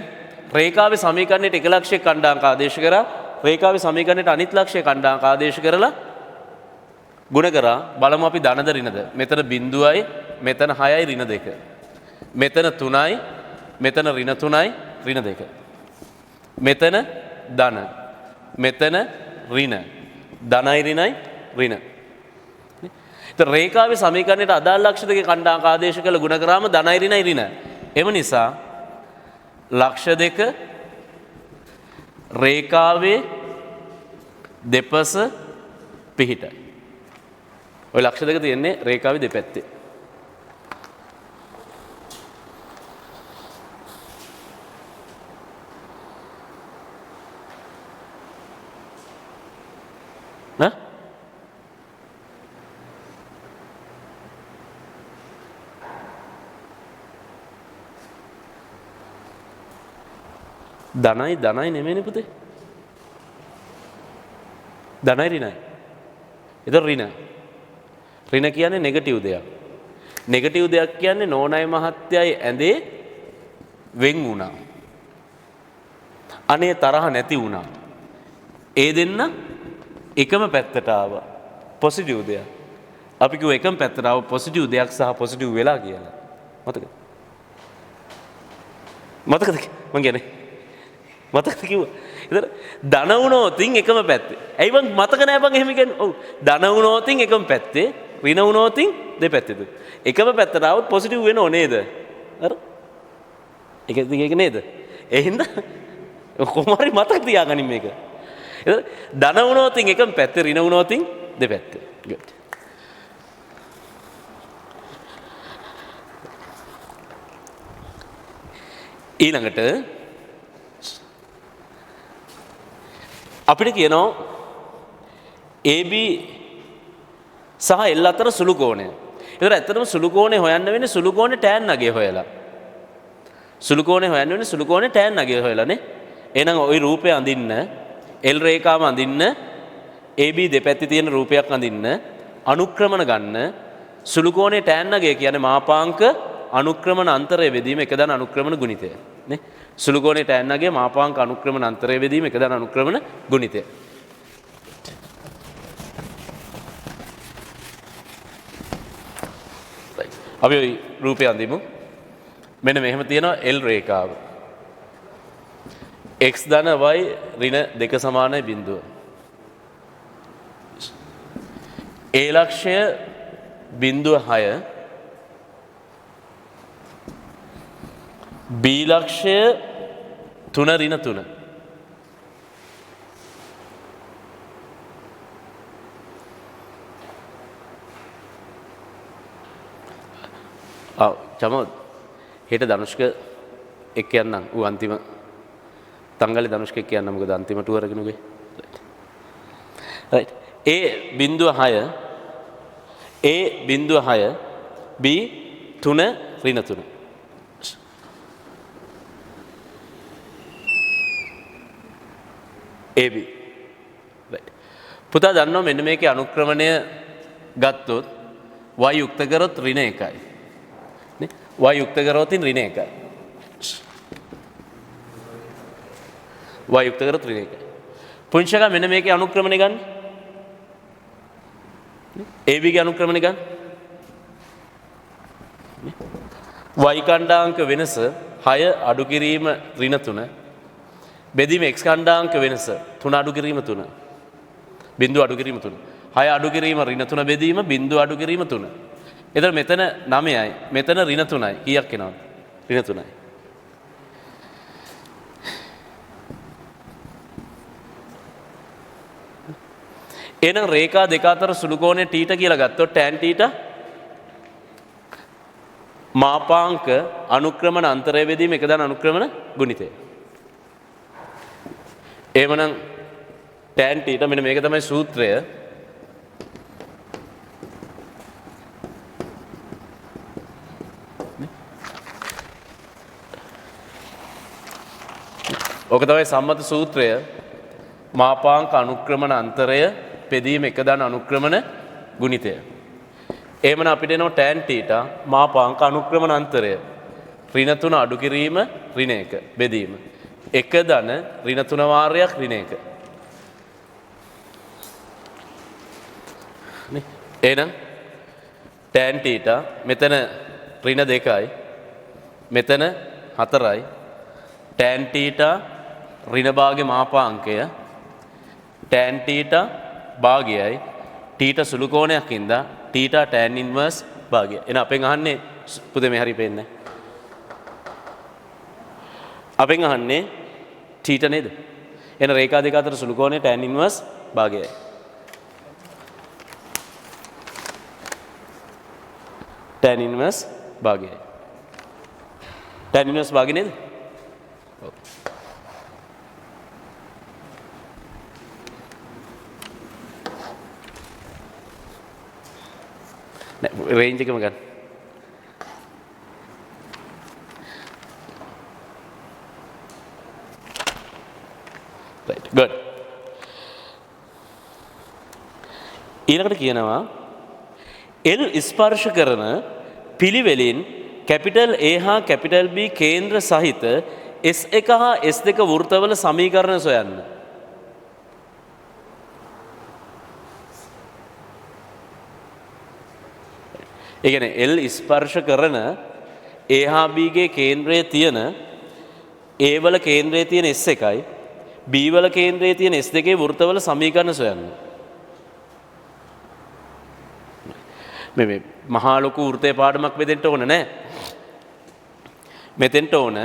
රේඛාවේ සමීකරණයට එක ලක්ෂයක කණ්ඩාංක ආදේශ කරා. රේඛාවේ සමීකරණයට අනිත් ලක්ෂයක කණ්ඩාංක ආදේශ කරලා ගුණ කරා. බලමු අපි ධනද ඍණද. මෙතන 0යි, මෙතන 6යි ඍණ 2. මෙතන 3යි, මෙතන ඍණ 3යි ඍණ 2. මෙතන ධන. මෙතන ඍණ. ධනයි ඍණයි ඍණ. ඒතර රේඛාවේ සමීකරණයට අදාළ ලක්ෂ දෙකේ කණ්ඩාංක ආදේශ කළ ගුණ කරාම ධනයි ඍණයි ඍණ. එම නිසා ලක්ෂ දෙක රේඛාවේ දෙපස පිහිටයි. ඔය ලක්ෂ දෙක තියෙන්නේ රේඛාවේ දෙපැත්තේ. ඈ? ධනයි නෙමෙයිනේ පුතේ. ධනයි ඍණයි. ඒතර ඍණ. ඍණ කියන්නේ නෙගටිව් දෙයක්. නෙගටිව් දෙයක් කියන්නේ නෝනයි මහත්තයයි ඇඳේ වෙන් වුණා. අනේ තරහ නැති වුණා. ඒ දෙන්න එකම පැත්තට ආවා. පොසිටිව් දෙයක්. අපි කිව්ව එකම පැත්තට ආව පොසිටිව් දෙයක් සහ පොසිටිව් වෙලා කියලා. මතකද? මං කියන්නේ මතකද කිව්වා? ඒතර ධන වුණොත් එකම පැත්තේ. ඇයි බං මතක නැහැ බං එහෙම කියන්නේ? ඔව්. ධන වුණොත් එකම පැත්තේ, ඍණ වුණොත් දෙපැත්තේ. එකම පැත්තට આવොත් පොසිටිව් වෙනව නේද? අර ඒක නේද? ඒ හින්දා කොහොමරි මතක තියාගනින් මේක. ඒතර ධන වුණොත් එකම පැත්තේ, ඍණ වුණොත් දෙපැත්තේ. good. ඊළඟට අපිට කියනවා AB සහ L අතර සුළු කෝණය. ඒතර ඇත්තටම සුළු කෝණය හොයන්න වෙන්නේ සුළු කෝණේ tan අගය හොයලා. සුළු කෝණේ හොයන්න වෙන්නේ සුළු කෝණේ tan අගය හොයලානේ. එහෙනම් ওই රූපය අඳින්න L රේඛාව අඳින්න AB දෙපැත්තේ තියෙන රූපයක් අඳින්න අනුක්‍රමණ ගන්න සුළු කෝණේ tan අගය කියන්නේ මාපාංක අනුක්‍රමණ අන්තරය බෙදීම එක දන අනුක්‍රමණ ගුණිතය නේ. සුළු කෝණේ tan අගය මාපාංක අනුක්‍රමණ අන්තරය බෙදීම එක දන අනුක්‍රමණ ගුණිතය. අපි ওই රූපය අඳිමු. මෙන්න මෙහෙම තියෙනවා L රේඛාව. x ධන y ඍණ 2 සමානයි බිඳුව. A ලක්ෂය 0.6 B ලක්ෂය 3 ඍණ 3. චමෝද් හෙට ධනුෂ්ක එක්ක යන්නම්. ඌ අන්තිම තංගලේ ධනුෂ්ක එක්ක යන්න. මොකද අන්තිම ටුවර් එකනේ උගේ. right. A 0.6 A 0.6 B 3 ඍණ 3. AB. right. පුතා දන්නවා මෙන්න මේකේ අනුක්‍රමණය ගත්තොත් y යුක්ත කරොත් ඍණ 1යි. නේ? y යුක්ත කරොත් ඍණ 1යි. y යුක්ත කරොත් ඍණ 1යි. පුංචික මෙන්න මේකේ අනුක්‍රමණය ගන්න. AB ගේ අනුක්‍රමණය ගන්න. y කණ්ඩාංක වෙනස 6 අඩු කිරීම ඍණ 3 බෙදීම x කණ්ඩාංක වෙනස 3 අඩු කිරීම 3 බිංදුව අඩු කිරීම 3 6 අඩු කිරීම ඍණ 3 බෙදීම බිංදුව අඩු කිරීම 3. එතන මෙතන 9යි මෙතන ඍණ 3යි. කීයක් එනවද? ඍණ 3යි. එහෙනම් රේඛා දෙක අතර සුළු කෝණය θ කියලා ගත්තොත් tan θ මාපාංක අනුක්‍රමණ අන්තරය බෙදීම එක දාන අනුක්‍රමණ ගුණිතය. එහෙමනම් tan θ මෙන්න මේක තමයි සූත්‍රය. ඕක තමයි සම්මත සූත්‍රය. මාපාංක අනුක්‍රමණ අන්තරය බෙදීම එක දාන අනුක්‍රමණ ගුණිතය. එහෙමනම් අපිට එනවා tan θ මාපාංක අනුක්‍රමණ අන්තරය ඍණ 3 අඩු කිරීම ඍණ 1 බෙදීම එක ධන ඍණ 3 වාරයක් ඍණ 1. නේ? එහෙනම් tan θ මෙතන ඍණ 2යි මෙතන 4යි tan θ ඍණ භාගයේ මාපාංකය tan θ භාගයයි θ සුළු කෝණයක් ඉඳලා θ tan inverse භාගය. එහෙනම් අපෙන් අහන්නේ පුතේ මේ හරි පේන්නේ. අපෙන් අහන්නේ θ නේද? එහෙනම් රේඛා දෙක අතර සුළු කෝණය tan inverse භාගයයි. tan inverse භාගයයි. tan inverse භාගය නේද? ඔව්. රේන්ජ් එකම ගන්න. right good. ඊළඟට කියනවා L ස්පර්ශ කරන පිළිවෙලින් කැපිටල් A හා කැපිටල් B කේන්ද්‍ර සහිත S1 හා S2 වෘත්තවල සමීකරණ සොයන්න. ඒ කියන්නේ L ස්පර්ශ කරන A හා B ගේ කේන්ද්‍රයේ තියෙන A වල කේන්ද්‍රයේ තියෙන S1යි B වල කේන්ද්‍රයේ තියෙන S2 ගේ වෘත්තවල සමීකරණ සොයන්න. මේ මහා ලොකු වෘත්තයේ පාඩමක් බෙදෙන්න ඕන නෑ. මෙතෙන්ට ඕන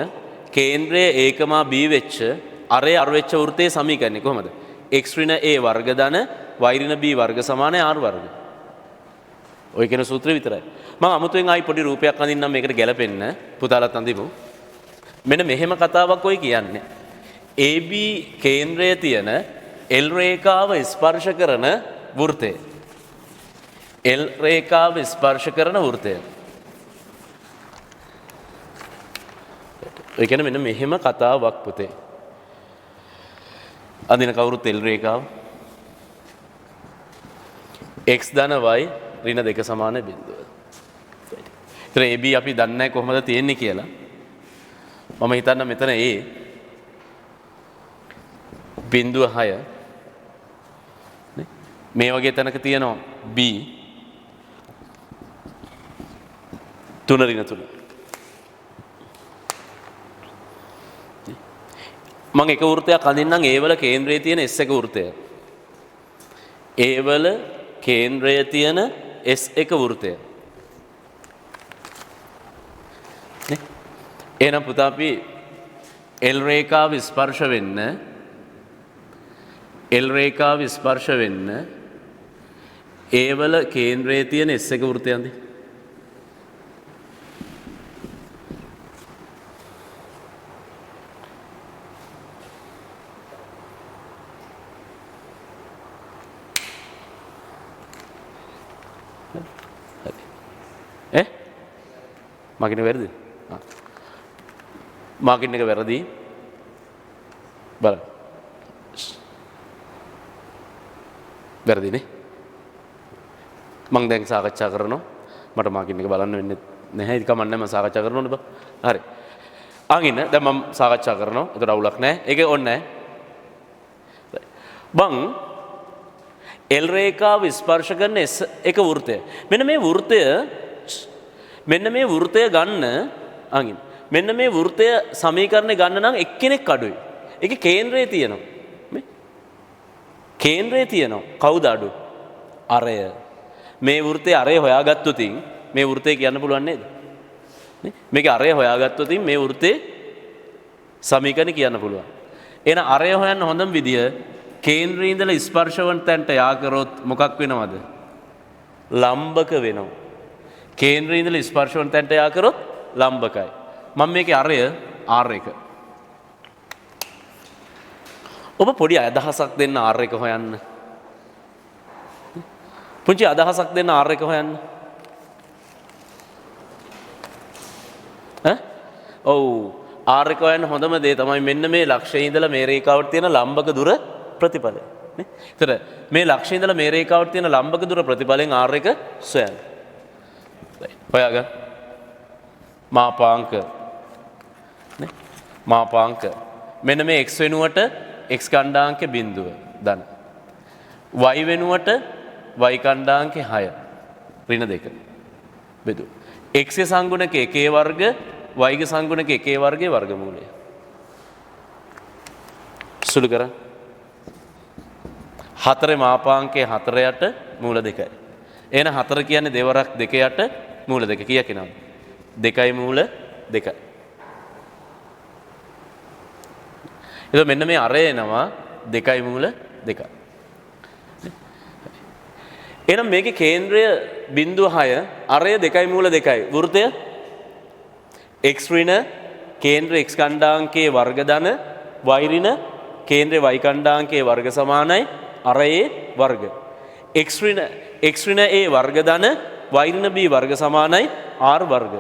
කේන්ද්‍රයේ A, B වෙච්ච අරේ අර වෙච්ච වෘත්තයේ සමීකරණය කොහමද? x ඍණ A වර්ග ධන y ඍණ B වර්ග සමානයි r වර්ග. ඔය කියන සූත්‍රය විතරයි. මම අමුතුවෙන් ආයි පොඩි රූපයක් අඳින්නම් මේකට ගැලපෙන්න. පුතාලත් අඳිමු. මෙන්න මෙහෙම කතාවක් ඔය කියන්නේ. AB කේන්ද්‍රයේ තියෙන L රේඛාව ස්පර්ශ කරන වෘත්තය. L රේඛාව ස්පර්ශ කරන වෘත්තය. ඒ කියන්නේ මෙන්න මෙහෙම කතාවක් පුතේ. අඳින කවුරුත් L රේඛාව x ධන y ඍණ 2 සමාන බිඳුව. ඒතර AB අපි දන්නේ නැහැ කොහොමද තියෙන්නේ කියලා. මම හිතන්න මෙතන A බිඳුව 6 නේ මේ වගේ තැනක තියෙනවා B 3 ඍණ 3. මම එක වෘත්තයක් අඳින්නම් A වල කේන්ද්‍රයේ තියෙන S1 වෘත්තය. A වල කේන්ද්‍රයේ තියෙන S1 වෘත්තය. නේ? එහෙනම් පුතා අපි L රේඛාව ස්පර්ශ වෙන්න L රේඛාව ස්පර්ශ වෙන්න A වල කේන්ද්‍රයේ තියෙන S1 වෘත්තය අඳින්න. මාකින වැරදි? මාකින් එක වැරදි. බලන්න. වැරදිනේ. මම දැන් සාකච්ඡා කරනවා. මට මාකින් එක බලන්න වෙන්නේ නැහැ. ඒක කමන්නේ මම සාකච්ඡා කරනවනේ බා. හරි. අගින්න දැන් මම සාකච්ඡා කරනවා. ඒකට අවුලක් නැහැ. ඒක ඕනේ නැහැ. බං L රේඛාව ස්පර්ශ කරන S එක වෘත්තය. මෙන්න මේ වෘත්තය ගන්න අගින්න. මෙන්න මේ වෘත්තය සමීකරණය ගන්න නම් එක්කෙනෙක් අඩුයි. ඒකේ කේන්ද්‍රය තියෙනවා. මේ කේන්ද්‍රය තියෙනවා. කවුද අඩු? අරය. මේ වෘත්තයේ අරය හොයාගත්තොත් මේ වෘත්තය කියන්න පුළුවන් නේද? නේ? මේකේ අරය හොයාගත්තොත් මේ වෘත්තේ සමීකරණ කියන්න පුළුවන්. එහෙනම් අරය හොයන්න හොඳම විදිය කේන්ද්‍රයේ ඉඳලා ස්පර්ශ වන තැනට යා කරොත් මොකක් වෙනවද? ලම්බක වෙනවා. කේන්ද්‍රයේ ඉඳලා ස්පර්ශ වන තැනට යා කරොත් ලම්බකයි. මම මේකේ අරය R1. ඔබ පොඩි අදහසක් දෙන්න R1 හොයන්න. පුංචි අදහසක් දෙන්න R1 හොයන්න. ඔව් R1 හොයන්න හොඳම දේ තමයි මෙන්න මේ ලක්ෂයේ ඉඳලා මේ රේඛාවට තියෙන ලම්බක දුර ප්‍රතිඵලය. නේ? ඒතර මේ ලක්ෂයේ ඉඳලා මේ රේඛාවට තියෙන ලම්බක දුර ප්‍රතිඵලයෙන් R1 සොයන්න. හොයාගන්න. මාපාංක. නේ? මාපාංක. මෙන්න මේ x වෙනුවට x කණ්ඩාංක බිඳුව දන. y වෙනුවට y කණ්ඩාංක 6 ඍණ 2 බෙදුව. x ගේ සංගුණක 1 වර්ග y ගේ සංගුණක 1 වර්ගයේ වර්ගමූලය. සුළු කරන්න. 4 මාපාංකයේ 4 යට මූල 2යි. එහෙනම් 4 කියන්නේ දෙවරක් 2 යට මූල 2 කීයක් එනවද? 2යි මූල 2යි. එතකොට මෙන්න මේ අරය එනවා 2යි මූල 2යි. එහෙනම් මේකේ කේන්ද්‍රය බිඳුව 6 අරය 2යි මූල 2යි. වෘත්තය x ඍණ කේන්ද්‍ර x කණ්ඩාංකයේ වර්ග ධන y ඍණ කේන්ද්‍රය y කණ්ඩාංකයේ වර්ග සමානයි අරයේ වර්ග. x ඍණ a වර්ග ධන y ඍණ b වර්ග සමානයි r වර්ග.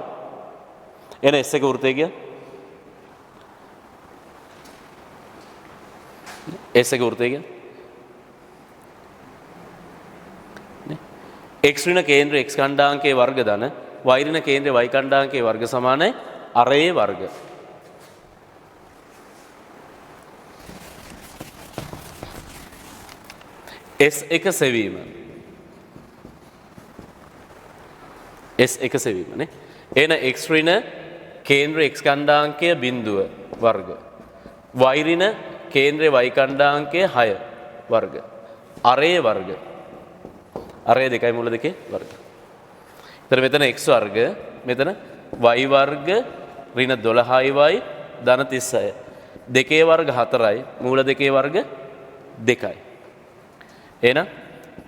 එන s එක වෘත්තය කිය. s එක වෘත්තය කිය. x ඍණ කේන්ද්‍ර x කණ්ඩාංකයේ වර්ග ධන y ඍණ කේන්ද්‍ර y කණ්ඩාංකයේ වර්ග සමානයි අරයේ වර්ග. S එක සෙවීම. S එක සෙවීම නේ. එන x ඍණ කේන්ද්‍ර x කණ්ඩාංකය බිඳුව වර්ග. y ඍණ කේන්ද්‍රය y කණ්ඩාංකය 6 වර්ග. අරයේ වර්ග. අරය 2යි මූල 2 වර්ග. එතන මෙතන x වර්ග මෙතන y වර්ග ඍණ 12y ධන 36. 2 වර්ග 4යි මූල 2 වර්ග 2යි. එහෙනම්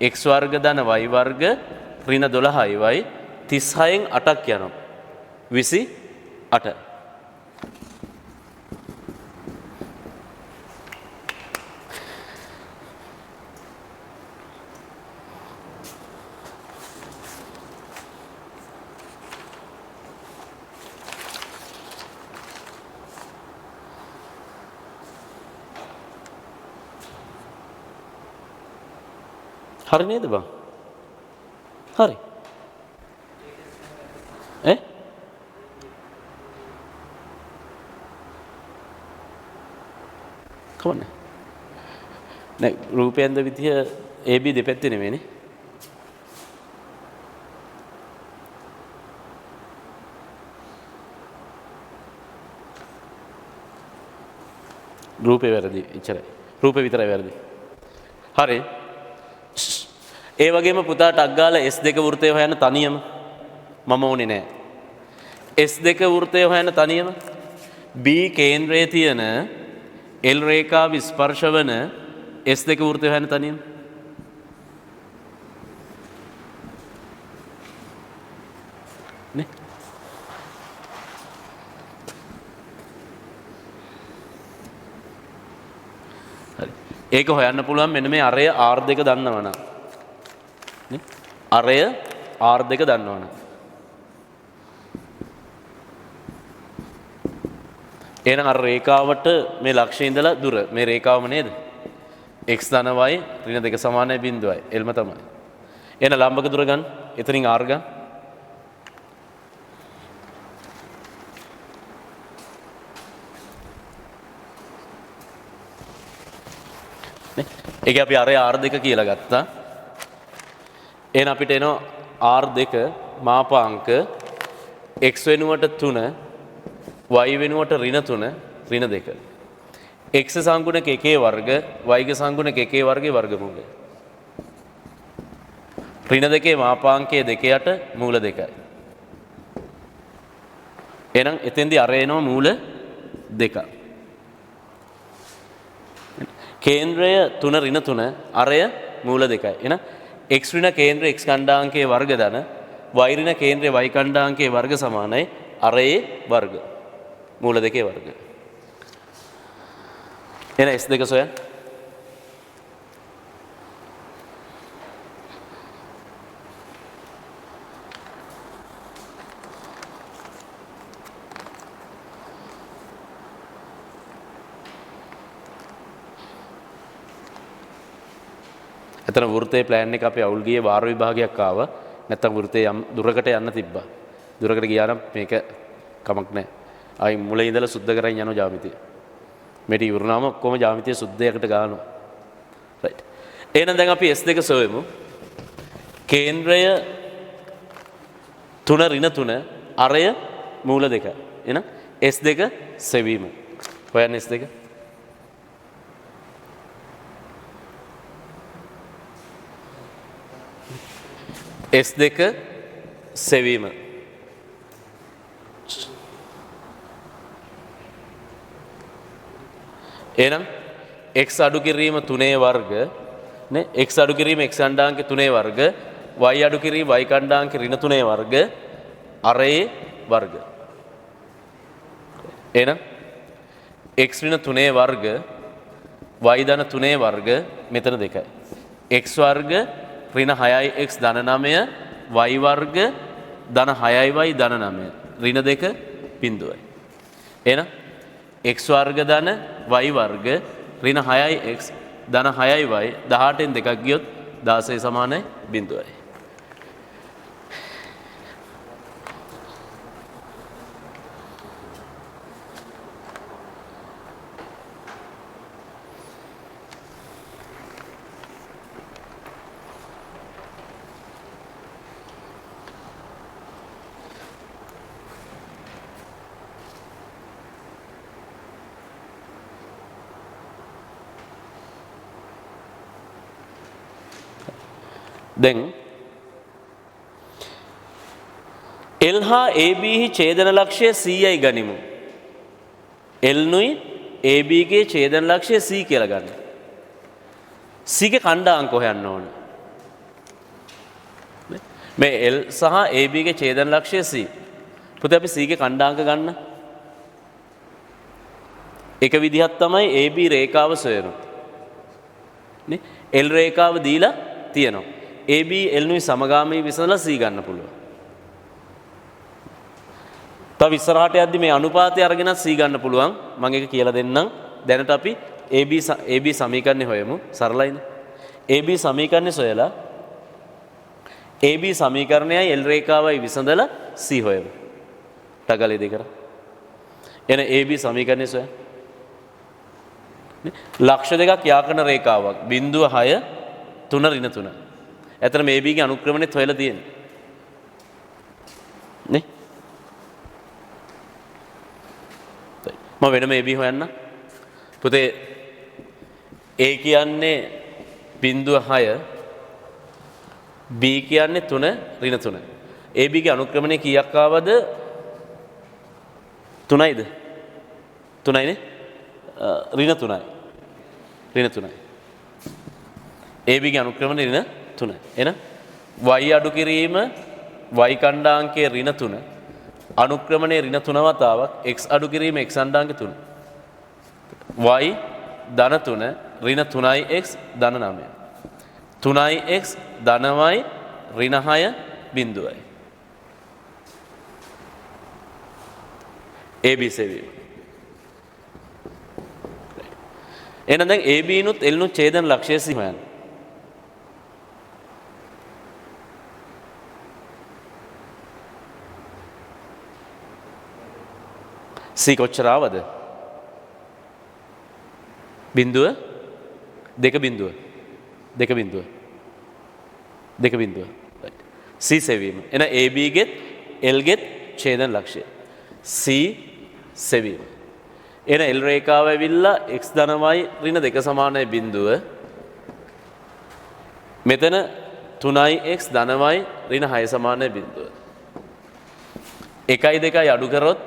x වර්ග ධන y වර්ග ඍණ 12y 36න් 8ක් යනවා. 28. හරි නේද බං? හරි. කවන්නේ? නෑ රූපයෙන්ද විදිය AB දෙපැත්තේ නෙමෙයිනේ. රූපේ වැරදි. එච්චරයි. රූපේ විතරයි වැරදි. හරි. ඒ වගේම පුතාට අග්ගාල S2 වෘත්තය හොයන්න තනියම මම ඕනේ නෑ. S2 වෘත්තය හොයන්න තනියම B කේන්ද්‍රයේ තියෙන L රේඛාව ස්පර්ශ වන S2 වෘත්තය හොයන්න තනියම. නේ? හරි. ඒක හොයන්න පුළුවන් මෙන්න මේ අරය R2 දන්නවනම්. අරය R2 දන්නවනම්. එහෙනම් අර රේඛාවට මේ ලක්ෂයේ ඉඳලා දුර මේ රේඛාවම නේද? x ධන y ඍණ 2 සමානයි බිඳුවයි. එල්ම තමයි. එන ලම්බක දුර ගන්න. එතනින් R ගන්න. ඒක අපි අරේ R2 කියලා ගත්තා. එහෙනම් අපිට එනවා R2 මාපාංක x වෙනුවට 3 y වෙනුවට ඍණ 3 ඍණ 2. x සංගුණක 1 වර්ග y සංගුණක 1 වර්ගයේ වර්ගමූලය. ඍණ 2 මාපාංකයේ 2 යට මූල 2යි. එහෙනම් එතෙන්දී අර එනවා මූල 2. කේන්ද්‍රය 3 ඍණ 3 අරය මූල 2යි. එහෙනම් x ඍණ කේන්ද්‍ර x ඛණ්ඩාංකයේ වර්ග ධන y ඍණ කේන්ද්‍රය y ඛණ්ඩාංකයේ වර්ග සමානයි අරයේ වර්ග. මූල 2 වර්ග. එහෙනම් s2 සොයන්න. එතන වෘත්තයේ ප්ලෑන් එක අපි අවුල් ගියේ වාර විභාගයක් ආවා. නැත්තම් වෘත්තයේ යම් දුරකට යන්න තිබ්බා. දුරකට ගියා නම් මේක කමක් නැහැ. ආයි මුලින් ඉඳලා සුද්ධ කරගෙන යනවා ජ්‍යාමිතිය. මේක ඉවරනම ඔක්කොම ජ්‍යාමිතිය සුද්ධයකට ගන්නවා. රයිට්. එහෙනම් දැන් අපි S2 සොයමු. කේන්ද්‍රය 3 ඍණ 3 අරය මූල 2. එහෙනම් S2 සෙවීම. හොයන්න S2. S2 සෙවීම. එහෙනම් x අඩු කිරීම 3 වර්ග නේ x අඩු කිරීම x ඛණ්ඩාංක 3 වර්ග y අඩු කිරීම y ඛණ්ඩාංක ඍණ 3 වර්ග අරේ වර්ග. එහෙනම් x ඍණ 3 වර්ග y ධන 3 වර්ග මෙතන 2යි. x වර්ග ඍණ 6යි x ධන 9 y වර්ග ධන 6යි y ධන 9 ඍණ 2 බිඳුවයි. එහෙනම් x වර්ග ධන y වර්ග ඍණ 6යි x ධන 6යි y 18න් දෙකක් ගියොත් 16 සමානයි බිඳුවයි. දැන් L හා AB හි ඡේදන ලක්ෂ්‍ය Cයි ගනිමු. L නුයි AB ගේ ඡේදන ලක්ෂ්‍ය C කියලා ගන්න. C ගේ ඛණ්ඩාංක හොයන්න ඕන. මේ L සහ AB ගේ ඡේදන ලක්ෂ්‍ය C. පුතේ අපි C ගේ ඛණ්ඩාංක ගන්න. එක විදිහක් තමයි AB රේඛාව සොයනවා. නේ L රේඛාව දීලා තියෙනවා. AB L නුයි සමගාමී විසඳලා C ගන්න පුළුවන්. තව ඉස්සරහට යද්දි මේ අනුපාතය අරගෙන C ගන්න පුළුවන්. මම ඒක කියලා දෙන්නම්. දැනට අපි AB සමීකරණය හොයමු. සරලයිනේ. AB සමීකරණය සොයලා AB සමීකරණයයි L රේඛාවයි විසඳලා C හොයමු. ටගලේ දෙක කරා. එන AB සමීකරණය සොයන්න. ලක්ෂ දෙකක් යාකරන රේඛාවක් 0.6 3 ඍණ 3. ඇත්තටම AB ගේ අනුක්‍රමණයත් හොයලා තියෙන්නේ. නේ? මම වෙනම AB හොයන්න. පුතේ A කියන්නේ 0.6 B කියන්නේ 3 ඍණ 3. AB ගේ අනුක්‍රමණය කීයක් ආවද? 3යිද? 3යිනේ? ඍණ 3යි. ඍණ 3යි. AB ගේ අනුක්‍රමණය ඍණ 3. එහෙනම් y අඩු කිරීම y ඛණ්ඩාංකයේ ඍණ 3 අනුක්‍රමණයේ ඍණ 3 වතාවක් x අඩු කිරීම x ඛණ්ඩාංක 3 y ධන 3 ඍණ 3x ධන 9 3x ධන y ඍණ 6 බිඳුවයි. AB සෙවීම. එහෙනම් දැන් AB නුත් L නුත් ඡේදන ලක්ෂ්‍ය සීමයන්. C කොච්චර ආවද? බිඳුව දෙක බිඳුව දෙක බිඳුව දෙක බිඳුව. C සෙවීම. එන AB ගෙත් L ගෙත් ඡේදන ලක්ෂය. C සෙවීම. එන L රේඛාව ඇවිල්ලා x ධනමයි ඍණ 2 සමානයි බිඳුව. මෙතන 3x ධනමයි ඍණ 6 සමානයි බිඳුව. 1යි 2යි අඩු කරොත්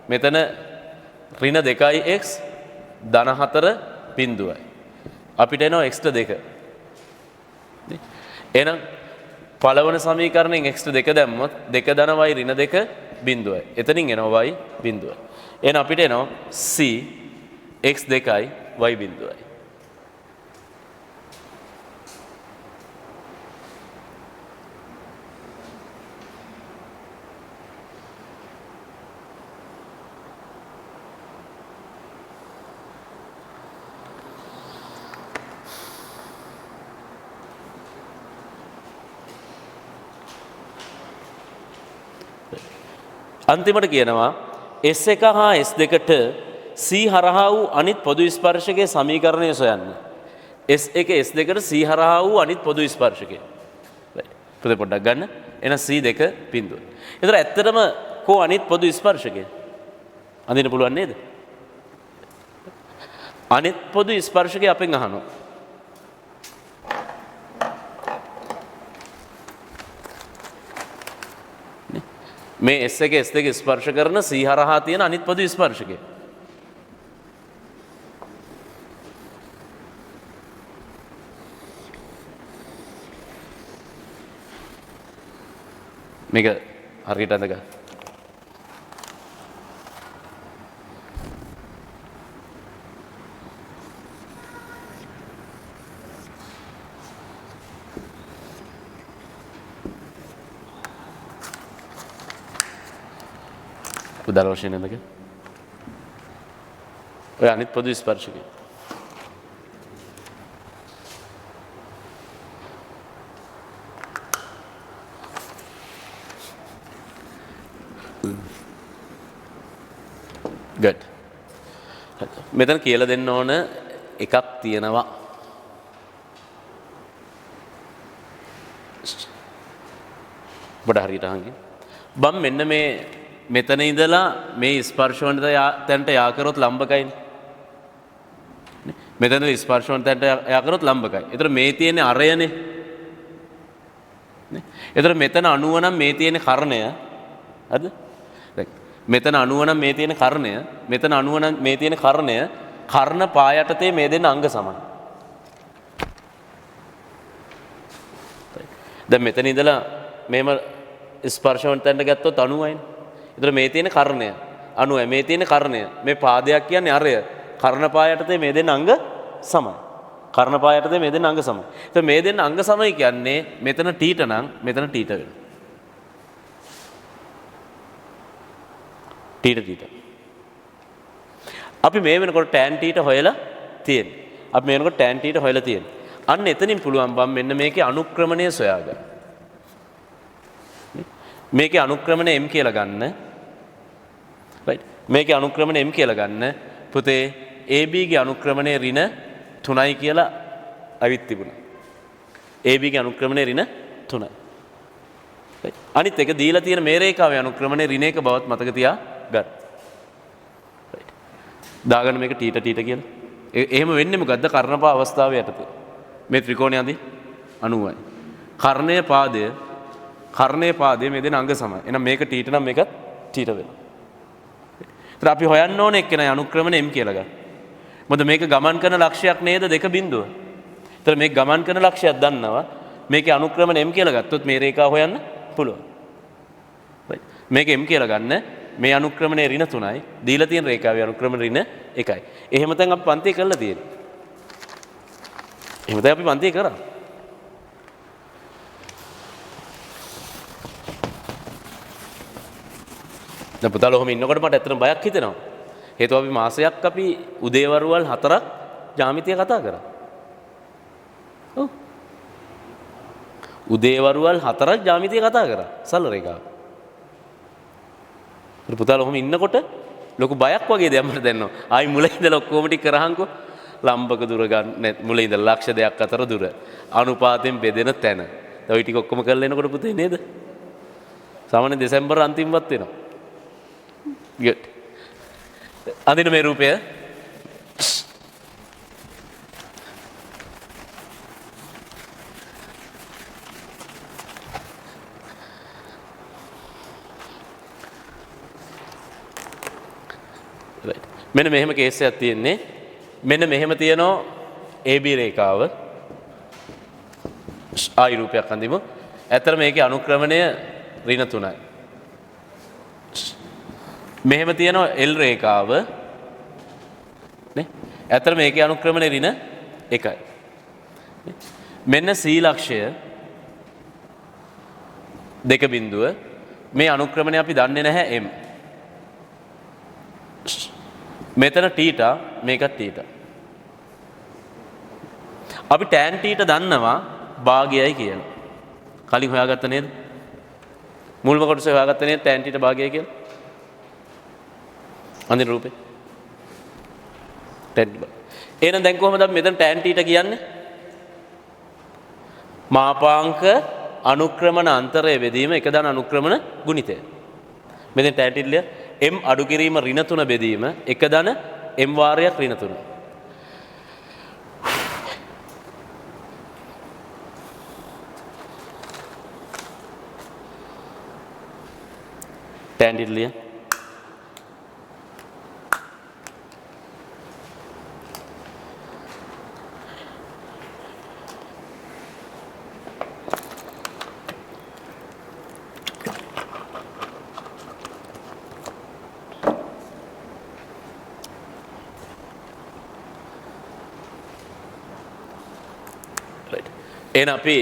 මෙතන ඍණ 2x ධන 4 බිඳුවයි. අපිට එනවා x 2. එහෙනම් පළවන සමීකරණයෙන් x 2 දැම්මොත් 2 ධනමයි ඍණ 2 බිඳුවයි. එතනින් එනවා y බිඳුවයි. එහෙනම් අපිට එනවා c x 2යි y බිඳුවයි. අන්තිමට කියනවා S1 හා S2ට C හරහා වූ අනිත් පොදු ස්පර්ශකයේ සමීකරණය සොයන්න. S1 S2ට C හරහා වූ අනිත් පොදු ස්පර්ශකය. පොඩ්ඩක් ගන්න. එහෙනම් C2 බිඳුව. ඒතර ඇත්තටම කෝ අනිත් පොදු ස්පර්ශකය? අඳින්න පුළුවන් නේද? අනිත් පොදු ස්පර්ශකය අපෙන් අහනවා. මේ S1 S2 ස්පර්ශ කරන C හරහා තියෙන අනිත් පොදු ස්පර්ශකය. මේක හරියට අඳගන්න. උදාර වශයෙන් නේද? ඔය අනිත් පොදු ස්පර්ශකය. good. මෙතන කියලා දෙන්න ඕන එකක් තියෙනවා. බඩ හරියට අහන්නේ. බම් මෙන්න මේ මෙතන ඉඳලා මේ ස්පර්ශවන තැනට යා කරොත් ලම්බකයිනේ. මෙතන ස්පර්ශවන තැනට යා කරොත් ලම්බකයි. ඒතර මේ තියෙන්නේ අරයනේ. ඒතර මෙතන 90 නම් මේ තියෙන්නේ කර්ණය. හරිද? මෙතන 90 නම් මේ තියෙන කර්ණය, මෙතන 90 නම් මේ තියෙන කර්ණය, කර්ණ පා යටතේ මේ දෙන්න අංග සමයි. දැන් මෙතන ඉඳලා මේම ස්පර්ශවන තැනට ගත්තොත් 90යිනේ. ඒතර මේ තියෙන කර්ණය 90, මේ තියෙන කර්ණය, මේ පාදයක් කියන්නේ අරය. කර්ණ පා යටතේ මේ දෙන්න අංග සමයි. කර්ණ පා යටතේ මේ දෙන්න අංග සමයි. ඒතර මේ දෙන්න අංග සමයි කියන්නේ මෙතන ටීට නම් මෙතන ටීට වෙනවා. ටීට අපි මේ වෙනකොට tan ටීට හොයලා තියෙන්නේ. අපි මේ වෙනකොට tan ටීට හොයලා තියෙන්නේ. අන්න එතනින් පුළුවන් බම් මෙන්න මේකේ අනුක්‍රමණය සොයාගන්න. මේකේ අනුක්‍රමණය m කියලා ගන්න. right. මේකේ අනුක්‍රමණය m කියලා ගන්න. පුතේ AB ගේ අනුක්‍රමණය ඍණ 3යි කියලා අවිත් තිබුණා. AB ගේ අනුක්‍රමණය ඍණ 3යි. right. අනිත් එක දීලා තියෙන මේ රේඛාවේ අනුක්‍රමණය ඍණ 1 බවත් මතක තියා ගන්න. right. දාගන්න මේක ටීට කියලා. එහෙම වෙන්නේ මොකද්ද? කර්ණපා අවස්ථාවේ යටතේ. මේ ත්‍රිකෝණය අදී 90යි. කර්ණයේ පාදයේ මේ දෙන අංග සමයි. එහෙනම් මේක ටීට නම් මේකත් ටීට වෙනවා. ඒතර අපි හොයන්න ඕනේ එක්කෙනා අනුක්‍රමණය m කියලා ගන්න. මොකද මේක ගමන් කරන ලක්ෂයක් නේද 2 බිඳුව. ඒතර මේක ගමන් කරන ලක්ෂයක් දන්නවා. මේකේ අනුක්‍රමණය m කියලා ගත්තොත් මේ රේඛාව හොයන්න පුළුවන්. right. මේක m කියලා ගන්න. මේ අනුක්‍රමණය ඍණ 3යි. දීලා තියෙන රේඛාවේ අනුක්‍රමණය ඍණ 1යි. එහෙම දැන් අපි පන්තිය කරලා තියෙන්නේ. එහෙම දැන් අපි පන්තිය කරා. දැන් පුතාලා ඔහොම ඉන්නකොට මට ඇත්තටම බයක් හිතෙනවා. හේතුව අපි මාසයක් අපි උදේවරුවල් 4ක් ජ්‍යාමිතිය කතා කරා. ඔව්. උදේවරුවල් 4ක් ජ්‍යාමිතිය කතා කරා. සරල රේඛාව. පුතාලා ඔහොම ඉන්නකොට ලොකු බයක් වගේ දෙයක් මට දැනෙනවා. ආයි මුල ඉඳලා ඔක්කොම ටික කරහන්කෝ. ලම්බක දුර ගන්න මුල ඉඳලා ලක්ෂ දෙයක් අතර දුර. අනුපාතයෙන් බෙදෙන තැන. ඔය ටික ඔක්කොම කරලා එනකොට පුතේ නේද? සාමාන්‍ය දෙසැම්බර් අන්තිමවත් වෙනවා. good. අදින මේ රූපය මෙන්න මෙහෙම කේස් එකක් තියෙන්නේ. මෙන්න මෙහෙම තියෙනවා AB රේඛාව. ආයි රූපයක් අඳිමු. ඇත්තට මේකේ අනුක්‍රමණය ඍණ 3යි. මෙහෙම තියෙනවා L රේඛාව. නේ? ඇත්තට මේකේ අනුක්‍රමණය ඍණ 1යි. මෙන්න C ලක්ෂය දෙක බිඳුව. මේ අනුක්‍රමණය අපි දන්නේ නැහැ M. මෙතන තීටා මේකත් තීටා. අපි tan තීටා දන්නවා භාගයයි කියලා. කලින් හොයාගත්ත නේද? මුල්ම කොටස හොයාගත්ත නේද tan තීටා භාගයයි කියලා? අඳින රූපේ. tan theta. එහෙනම් දැන් කොහොමද අපි මෙතන tan තීටා කියන්නේ? මාපාංක අනුක්‍රමණ අන්තරය බෙදීම එක දන අනුක්‍රමණ ගුණිතය. මෙතන tan තීටා m අඩු කිරීම ඍණ 3 බෙදීම එක දන m වාරයක් ඍණ 3. tan theta එහෙනම් අපි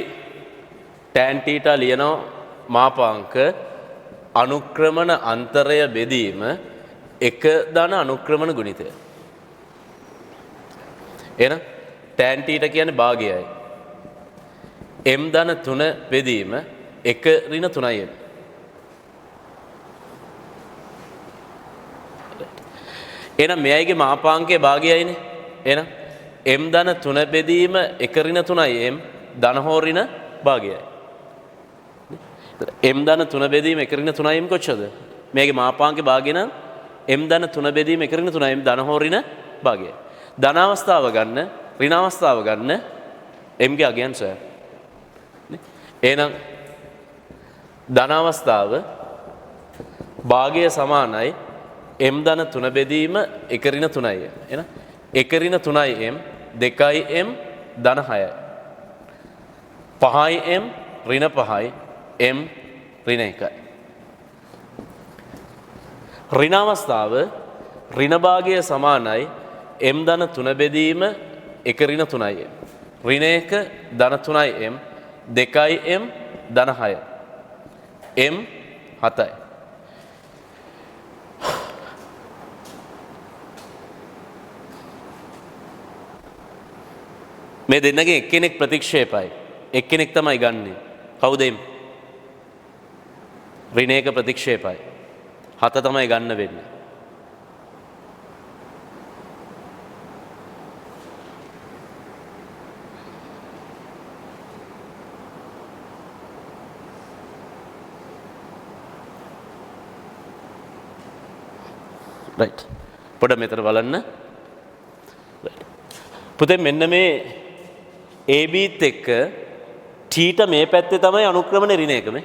tan theta ලියනවා මාපාංක අනුක්‍රමණ අන්තරය බෙදීම එක ධන අනුක්‍රමණ ගුණිතය. එහෙනම් tan theta කියන්නේ භාගයයි. m ධන 3 බෙදීම 1 ඍණ 3යි. එහෙනම් මෙයයිගේ මාපාංකයේ භාගයයිනේ. එහෙනම් m ධන 3 බෙදීම 1 ඍණ 3යි m ධන හෝ ඍණ භාගයයි. m ධන 3 බෙදීම 1 ඍණ 3යි m කොච්චරද? මේකේ මාපාංකේ භාගය නම් m ධන 3 බෙදීම 1 ඍණ 3යි m ධන හෝ ඍණ භාගයයි. ධන අවස්ථාව ගන්න, ඍණ අවස්ථාව ගන්න m ගේ අගයන් සොයන්න. එහෙනම් ධන අවස්ථාව භාගය සමානයි m ධන 3 බෙදීම 1 ඍණ 3යි. එහෙනම් 1 ඍණ 3යි m 2යි m ධන 6යි. 5යි m ඍණ 5යි m ඍණ 1යි. ඍණ අවස්ථාව ඍණ භාගය සමානයි m ධන 3 බෙදීම 1 ඍණ 3යි. ඍණ 1 ධන 3යි m 2යි m ධන 6යි. m 7යි. මේ දෙන්නගේ එක්කෙනෙක් ප්‍රතික්ෂේපයි. එක්කෙනෙක් තමයි ගන්නෙ. කවුද m? ඍණ 1 ප්‍රතික්ෂේපයි. 7 තමයි ගන්න වෙන්නේ. right. පොඩ මෙතන බලන්න. right. පුතේ මෙන්න මේ ABත් එක්ක θ මේ පැත්තේ තමයි අනුක්‍රමණය ඍණ 1 මේ.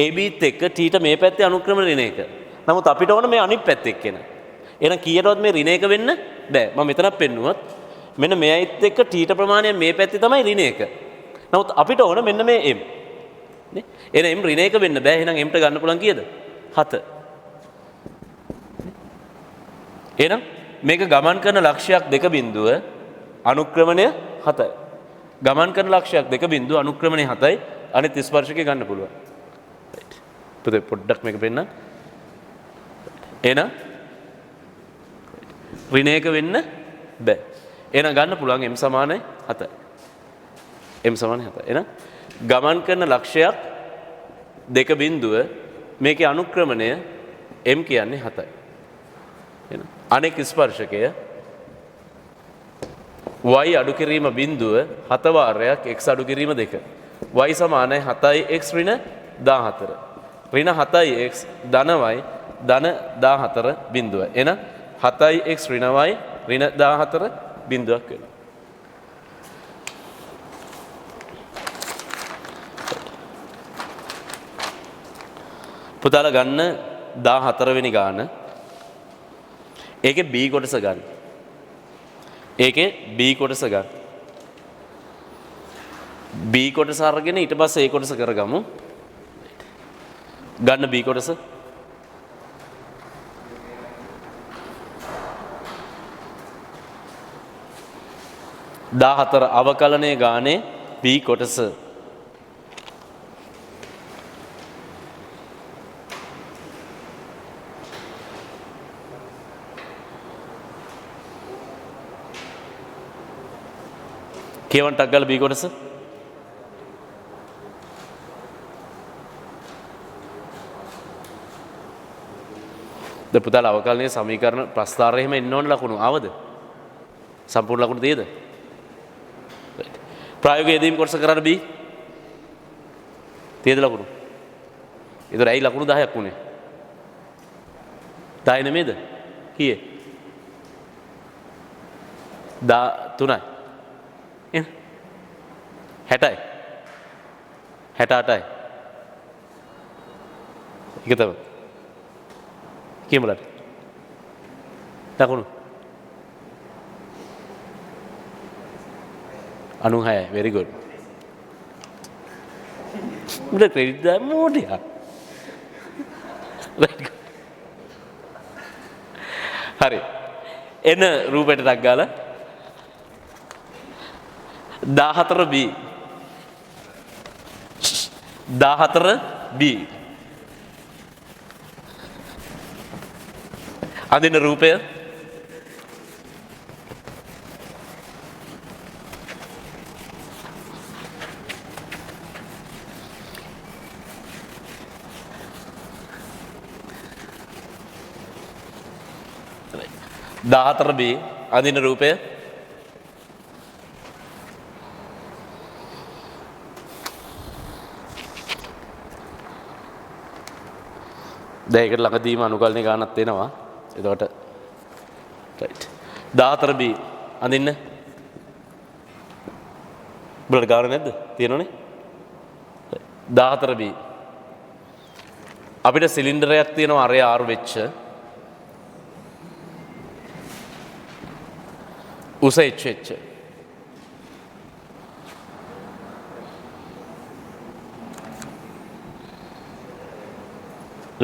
ABත් එක්ක θ මේ පැත්තේ අනුක්‍රමණය ඍණ 1. නමුත් අපිට ඕන මේ අනිත් පැත්තේ එක්කෙන. එහෙනම් කීයටවත් මේ ඍණ 1 වෙන්න බෑ. මම මෙතනක් පෙන්නුවත් මෙන්න මෙයයිත් එක්ක θ ප්‍රමාණය මේ පැත්තේ තමයි ඍණ 1. නමුත් අපිට ඕන මෙන්න මේ m. නේ? එහෙනම් m ඍණ 1 වෙන්න බෑ. එහෙනම් m ට ගන්න පුළුවන් කීයද? 7. එහෙනම් මේක ගමන් කරන ලක්ෂයක් 2 බිඳුව අනුක්‍රමණය 7යි. ගමන් කරන ලක්ෂයක් 2 බිඳුව අනුක්‍රමණය 7යි. අනිත් ස්පර්ශකේ ගන්න පුළුවන්. right. පුතේ පොඩ්ඩක් මේක පෙන්නන්න. එහෙනම් ඍණ 1 වෙන්න බෑ. එහෙනම් ගන්න පුළුවන් m සමානයි 7යි. m සමානයි 7යි. එහෙනම් ගමන් කරන ලක්ෂයක් 2 බිඳුව මේකේ අනුක්‍රමණය m කියන්නේ 7යි. එහෙනම් අනෙක් ස්පර්ශකය y අඩු කිරීම බිඳුව 7 වාරයක් x අඩු කිරීම 2. y සමානයි 7x ඍණ 14. ඍණ 7x ධන y ධන 14 බිඳුව. එහෙනම් 7x ඍණ y ඍණ 14 බිඳුවක් වෙනවා. පුතාලා ගන්න 14 වෙනි ගාන. ඒකේ b කොටස ගන්න. ඒකේ b කොටස ගන්න. b කොටස අරගෙන ඊට පස්සේ a කොටස කරගමු. ගන්න b කොටස. 14 අවකලනයේ ගානේ b කොටස. කියවන්න ටක් ගාලා b කොටස. පුතාලා අවකලනයේ සමීකරණ ප්‍රස්ථාරය එහෙම එන්න ඕන ලකුණු ආවද? සම්පූර්ණ ලකුණු තියෙද? ප්‍රායෝගික යෙදීම් කොටස කරන්න b. තියෙද ලකුණු? ඒතර ඇයි ලකුණු 10ක් උනේ? 10 නෙමෙයිද? කීයේ? 3යි. එන 60යි. 68යි. ඒක තමයි. කියමුලට. ලකුණු 96යි. very good. මුද ක්‍රෙඩිට් දාන්න මොඩියා. very good. හරි. එන රූපයට ටක් ගාලා 14b 14b අඳින රූපය B අඳින රූපය දැන් ඒකට ළඟදීම අනුකල්පනේ ගානක් එනවා. එතකොට රයිට් 14b අඳින්න බලන්න ගාන නැද්ද? තියෙනවනේ. 14b අපිට සිලින්ඩරයක් තියෙනවා අරය ආරු වෙච්ච උස h වෙච්ච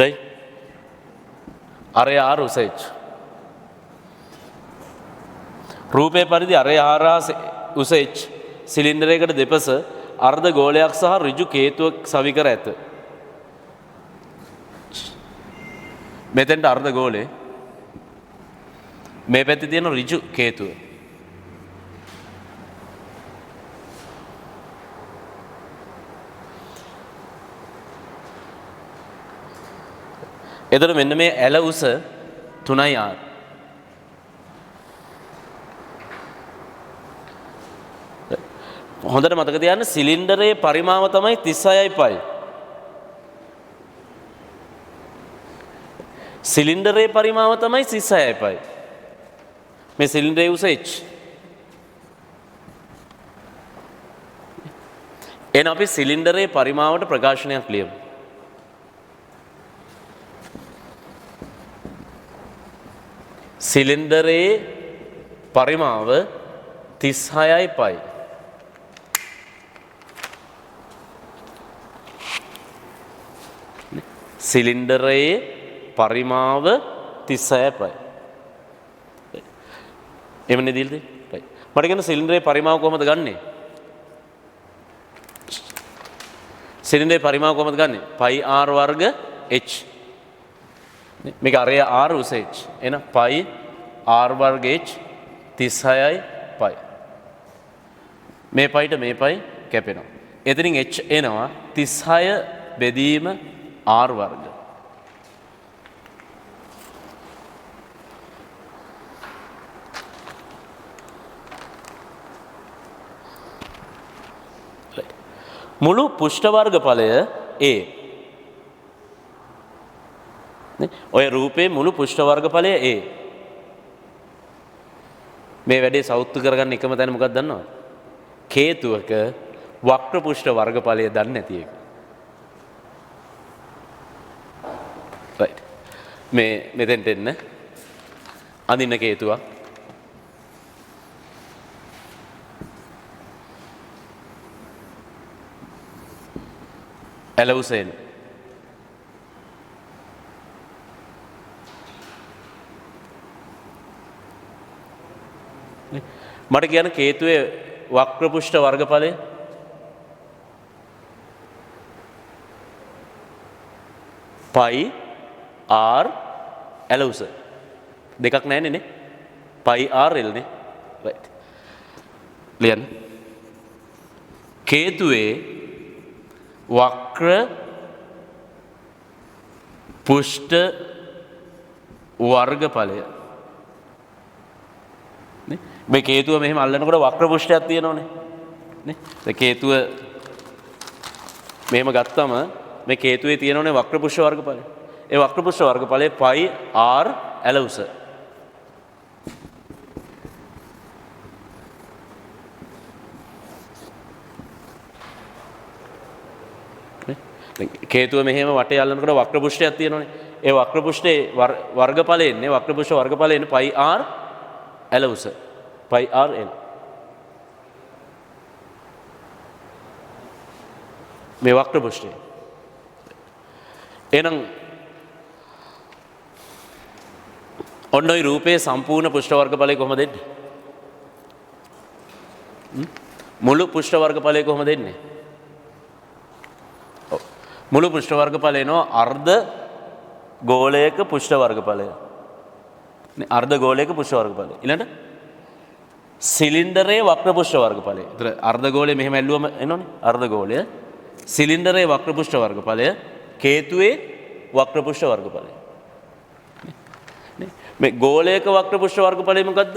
right අරය ආර උස h රූපේ පරිදි අරය ආර උස h සිලින්ඩරයකට දෙපස අර්ධ ගෝලයක් සහ ඍජු කේතුවක් සවි කර ඇත. මෙතෙන්ට අර්ධ ගෝලේ මේ පැත්තේ තියෙන ඍජු කේතුව. එතකොට මෙන්න මේ ඇල උස 3r. හොඳට මතක තියාගන්න සිලින්ඩරයේ පරිමාව තමයි 36යි π. සිලින්ඩරයේ පරිමාව තමයි 36යි π. මේ සිලින්ඩරයේ උස h. එන අපි සිලින්ඩරයේ පරිමාවට ප්‍රකාශනයක් ලියමු. සිලින්ඩරයේ පරිමාව 36යි π. සිලින්ඩරයේ පරිමාව 36යි π. එමනේ දීල්ද? රයිට්. මට කියන්න සිලින්ඩරයේ පරිමාව කොහොමද ගන්නෙ? සිලින්ඩරයේ පරිමාව කොහොමද ගන්නෙ? πr වර්ග h. මේක අරය r උස h. එන π r වර්ග h 36යි π. මේ πට මේ π කැපෙනවා. එතනින් h එනවා 36 බෙදීම r වර්ග. මුළු පුෂ්ඨ වර්ගඵලය A. ඔය රූපේ මුළු පුෂ්ඨ වර්ගඵලය A. මේ වැඩේ සෞත්තු කරගන්න එකම තැන මොකක්ද දන්නවද? කේතුවක වක්‍ර පුෂ්ඨ වර්ගඵලය දන්නේ නැති එක. right. මේ මෙතෙන්ට එන්න. අඳින්න කේතුවක්. ඇලවුසෙන් මට කියන කේතුවේ වක්‍ර පුෂ්ඨ වර්ගඵලය පයි r ඇලවුස දෙකක් නැන්නේ නේ පයි r l නේ right ලියන්න කේතුවේ වක්‍ර පුෂ්ඨ වර්ගඵලය නේ මේ කේතුව මෙහෙම අල්ලනකොට වක්‍ර පුෂ්ඨයක් තියෙනවනේ නේ ඒ කේතුව මෙහෙම ගත්තම මේ කේතුවේ තියෙනවනේ වක්‍ර පුෂ්ඨ වර්ගඵලය ඒ වක්‍ර පුෂ්ඨ වර්ගඵලය π r ඇලවුස කේතුව මෙහෙම වටේ අල්ලනකොට වක්‍ර පුෂ්ඨයක් තියෙනවනේ ඒ වක්‍ර පුෂ්ඨේ වර්ගඵලය එන්නේ වක්‍ර පුෂ්ඨ වර්ගඵලය එන්නේ π r ඇලවුස π r l මේ වක්‍ර පුෂ්ඨය එහෙනම් ඔන්න ඔය රූපයේ සම්පූර්ණ පුෂ්ඨ වර්ගඵලය කොහොමද දෙන්නේ මුළු පුෂ්ඨ වර්ගඵලය කොහොමද දෙන්නේ මුළු පුෂ්ඨ වර්ගඵලය එනවා අර්ධ ගෝලයක පුෂ්ඨ වර්ගඵලය නේ අර්ධ ගෝලයක පුෂ්ඨ වර්ගඵලය ඊළඟට සිලින්ඩරයේ වක්‍ර පුෂ්ඨ වර්ගඵලය. ඒතර අර්ධ ගෝලය මෙහෙම ඇල්ලුවම එනවනේ අර්ධ ගෝලය. සිලින්ඩරයේ වක්‍ර පුෂ්ඨ වර්ගඵලය කේතුවේ වක්‍ර පුෂ්ඨ වර්ගඵලය. නේ මේ ගෝලයක වක්‍ර පුෂ්ඨ වර්ගඵලය මොකද්ද?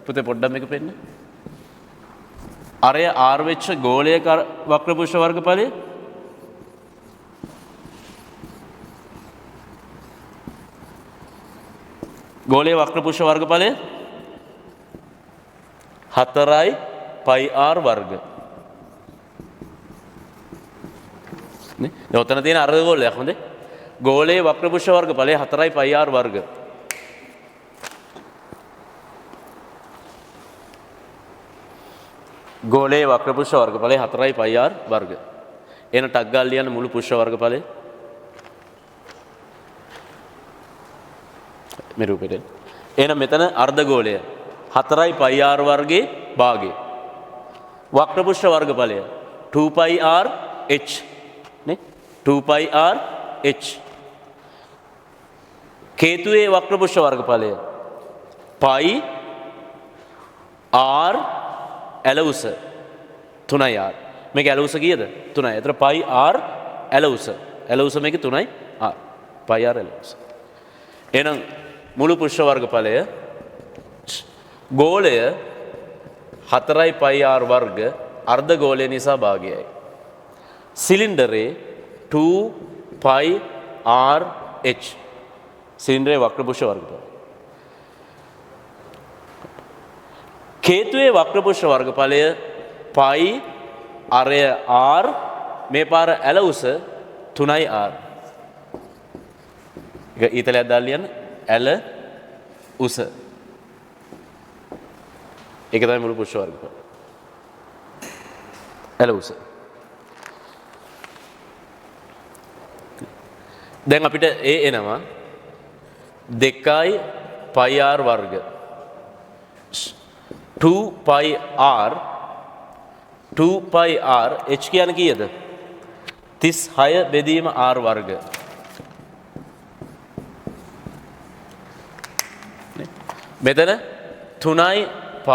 පුතේ පොඩ්ඩක් මේක පෙන්න. අරය r වෙච්ච ගෝලයක වක්‍ර පුෂ්ඨ වර්ගඵලය ගෝලයේ වක්‍ර පුෂ්ඨ වර්ගඵලය 4යි π r වර්ග නේ දැන් ඔතන තියෙන අර්ධ ගෝලයක් හොඳේ ගෝලයේ වක්‍ර පුෂ්ඨ වර්ගඵලය 4යි π r වර්ග ගෝලයේ වක්‍ර පුෂ්ඨ වර්ගඵලය 4යි π r වර්ග එන ටක් ගාලා ලියන්න මුළු පුෂ්ඨ වර්ගඵලය මේ රූපෙට එහෙනම් මෙතන අර්ධ ගෝලය 4යි π r වර්ගයේ භාගය වක්‍ර පුෂ්ඨ වර්ගඵලය 2π r h නේ 2π r h කේතුවේ වක්‍ර පුෂ්ඨ වර්ගඵලය π r ඇලවුස 3යි r මේක ඇලවුස කීයද 3යි. ඒතර π r ඇලවුස මේක 3යි r π r ඇලවුස. එහෙනම් මුළු පුෂ්ඨ වර්ගඵලය ගෝලය 4යි π r වර්ග අර්ධ ගෝලය නිසා භාගයයි. සිලින්ඩරේ 2π r h සිලින්ඩරේ වක්‍ර පුෂ්ඨ වර්ගඵලය. කේතුවේ වක්‍ර පුෂ්ඨ වර්ගඵලය π අරය r මේ පාර ඇලවුස 3යි r. ඒක ඊතලයක් දාලා ලියන්න ඇල උස. ඒක තමයි මුළු පුෂ්ඨ වර්ගඵලය. ඇල උස. දැන් අපිට ඒ එනවා 2යි π r වර්ග 2π r 2π r h කියන්නේ කීයද 36 බෙදීම r වර්ග මෙතන 3යි π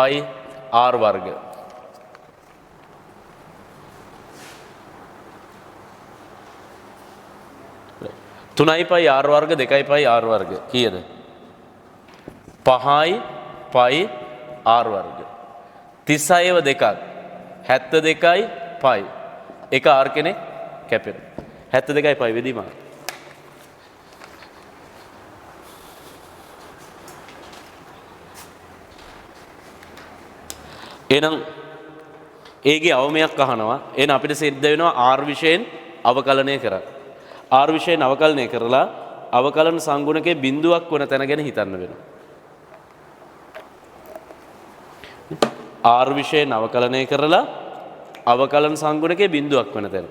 r වර්ග 3යි π r වර්ග 2යි π r වර්ග කීයද 5යි π r වර්ග 36ව දෙකක් 72යි π එක R කෙනෙක් කැපෙනවා. 72යි පයි වෙදීම R. එහෙනම් ඒගේ අවමයක් අහනවා. එහෙනම් අපිට සිද්ධ වෙනවා R විශයෙන් අවකලනය කරන්න. R විශයෙන් අවකලනය කරලා අවකලන සංගුණකේ බිඳුවක් වන තැන ගැන හිතන්න වෙනවා. R විශයෙන් අවකලනය කරලා අවකලන සංගුණකේ බිඳුවක් වන තැන.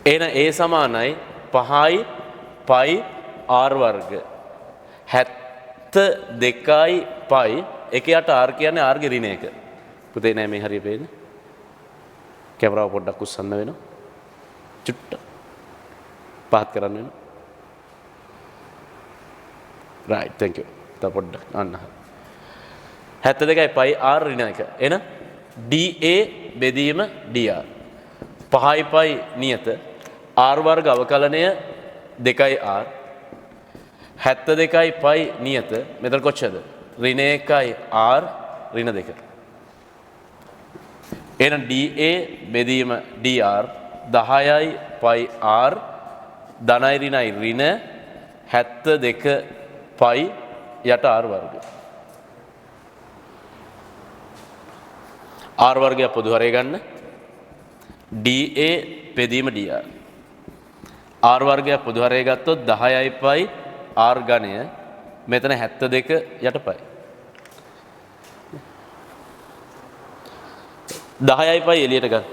එහෙනම් A සමානයි 5යි පයි R වර්ග 72යි පයි එකයට R කියන්නේ R ගේ ඍණ එක. පුතේ නෑ මේ හරිය පේන්නේ. කැමරාව පොඩ්ඩක් උස්සන්න වෙනවා. චුට්ට පහත් කරන්න වෙනවා. right thank you. තව පොඩ්ඩක් අන්න. 72යි පයි R ඍණ එක. එහෙනම් DA බෙදීම DR. 5යි පයි නියත R වර්ග අවකලනය 2යි R 72යි පයි නියත මෙතන කොච්චරද ඍණ 1යි R ඍණ 2 එහෙනම් DA බෙදීම DR 10යි පයි R ධනයි ඍණයි ඍණ 72 පයි යට R වර්ග R වර්ගය පොදු හරය ගන්න DA බෙදීම DR R වර්ගය පොදු හරය ගත්තොත් 10යි පයි R ඝනය මෙතන 72 යට පයි 10යි පයි එළියට ගන්න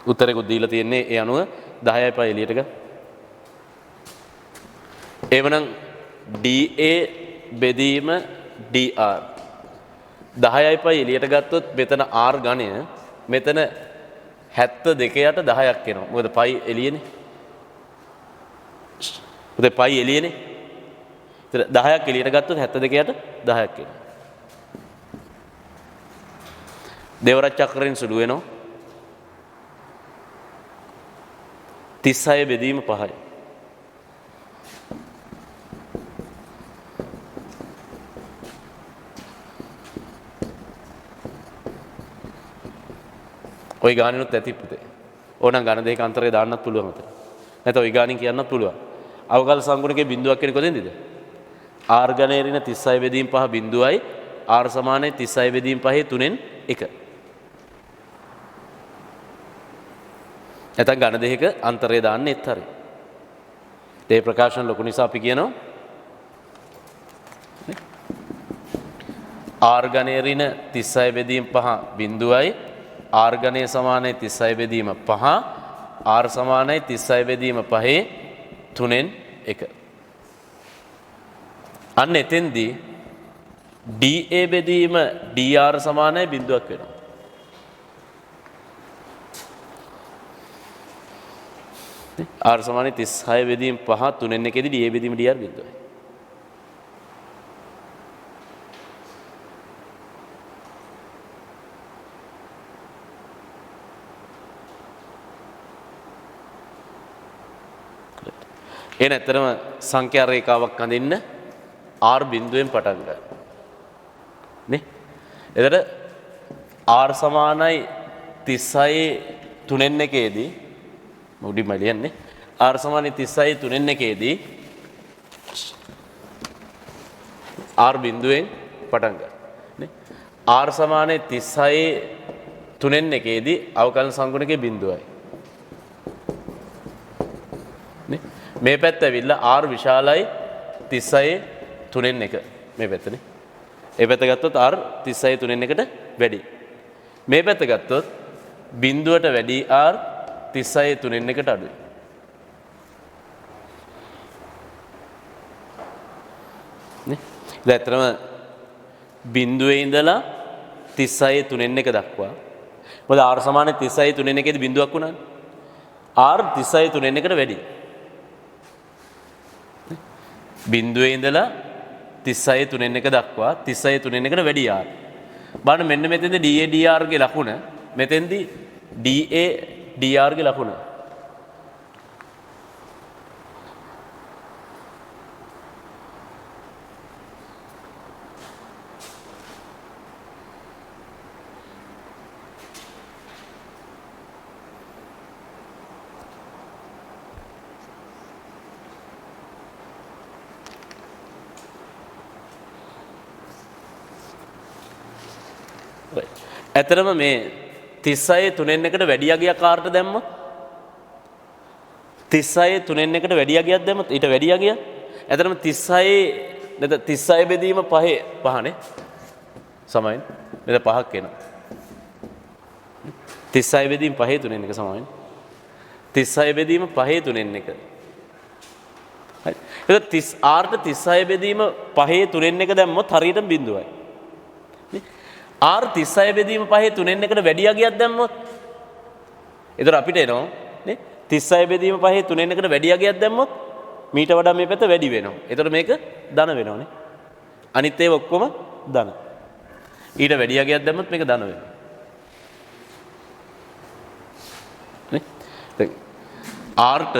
උත්තරෙකුත් දීලා තියෙන්නේ ඒ අනුව 10යි පයි එළියට ගන්න එවනම් DA බෙදීම DR 10යි පයි එළියට ගත්තොත් මෙතන R ඝනය මෙතන 72 යට 10ක් එනවා. මොකද පයි එළියනේ. උදේ පයි එළියනේ. ඒතර 10ක් එළියට ගත්තොත් 72 යට 10ක් එනවා. දේවරත් චක්‍රයෙන් සුළු වෙනවා. 36 බෙදීම 5යි. ඔය ගානිනුත් ඇති පුතේ. ඕනනම් ගණ දෙක අන්තරේ දාන්නත් පුළුවන් මතක. නැත්නම් ඔය ගානින් කියන්නත් පුළුවන්. අවකල සංගුණකේ බිඳුවක් කියන්නේ කොතෙන්ද? R ඝනයේ ඍණ 36 බෙදීම් 5 බිඳුවයි R සමානයි 36 බෙදීම් 5 3න් 1. නැත්නම් ගණ දෙක අන්තරේ දාන්න එත් හරි. ඒ ප්‍රකාශන ලොකු නිසා අපි කියනවා R ඝනයේ ඍණ 36 බෙදීම් 5 බිඳුවයි R ඝනය සමානයි 36 බෙදීම 5 R සමානයි 36 බෙදීම 5 3න් 1 අන්න එතෙන්දී DA බෙදීම DR සමානයි බිඳුවක් වෙනවා R සමානයි 36 බෙදීම 5 3න් 1 දී DA බෙදීම DR බිඳුවයි එන ඇත්තටම සංඛ්‍යා රේඛාවක් අඳින්න R බිඳුවෙන් පටන් ගන්න. නේ? එතකොට R සමානයි 36 3න් 1 දී මුඩිම ලියන්නේ R සමානයි 36 3න් 1 දී R බිඳුවෙන් පටන් ගන්න. නේ? R සමානයි 36 3න් 1 දී අවකලන සංගුණකේ බිඳුවයි. නේ? මේ පැත්ත ඇවිල්ලා R විශාලයි 36 3න් 1 මේ පැත්තනේ. ඒ පැත්ත ගත්තොත් R 36 3න් 1ට වැඩි. මේ පැත්ත ගත්තොත් බිඳුවට වැඩි R 36 3න් 1ට අඩුයි. නේ? දැන් ඇත්තටම බිඳුවේ ඉඳලා 36 3න් 1 දක්වා. මොකද R සමානයි 36 3න් 1 දී බිඳුවක් වුණානේ. R 36 3න් 1ට වැඩි. බිඳුවේ ඉඳලා 36 3න් 1 දක්වා 36 3න් 1ට වැඩි R. බලන්න මෙන්න මෙතෙන්ද DA DR ගේ ලකුණ මෙතෙන්දී DA DR ගේ ලකුණ ඇතරම මේ 36 3 එකට වැඩි අගයක් කාර්ට දැම්මොත් 36 3 එකට වැඩි අගයක් දැම්මොත් ඊට වැඩි අගය ඇතරම 36 නේද 36 බෙදීම 5 පහනේ සමයින් නේද 5ක් එනවා 36 බෙදීම 5 3 එක සමයින් 36 බෙදීම 5 3 එක හරි එතකොට 30 r ට 36 බෙදීම 5 3 එක දැම්මොත් හරියටම බිඳුවයි R 36 බෙදීම 5 3 එකට වැඩි අගයක් දැම්මොත් ඒතර අපිට එනවා නේ 36 බෙදීම 5 3 එකට වැඩි අගයක් දැම්මොත් මීට වඩා මේ පැත්ත වැඩි වෙනවා. ඒතර මේක ධන වෙනවනේ. අනිත් ඒවා ඔක්කොම ධන. ඊට වැඩි අගයක් දැම්මොත් මේක ධන වෙනවා. නේ? දැන් R ට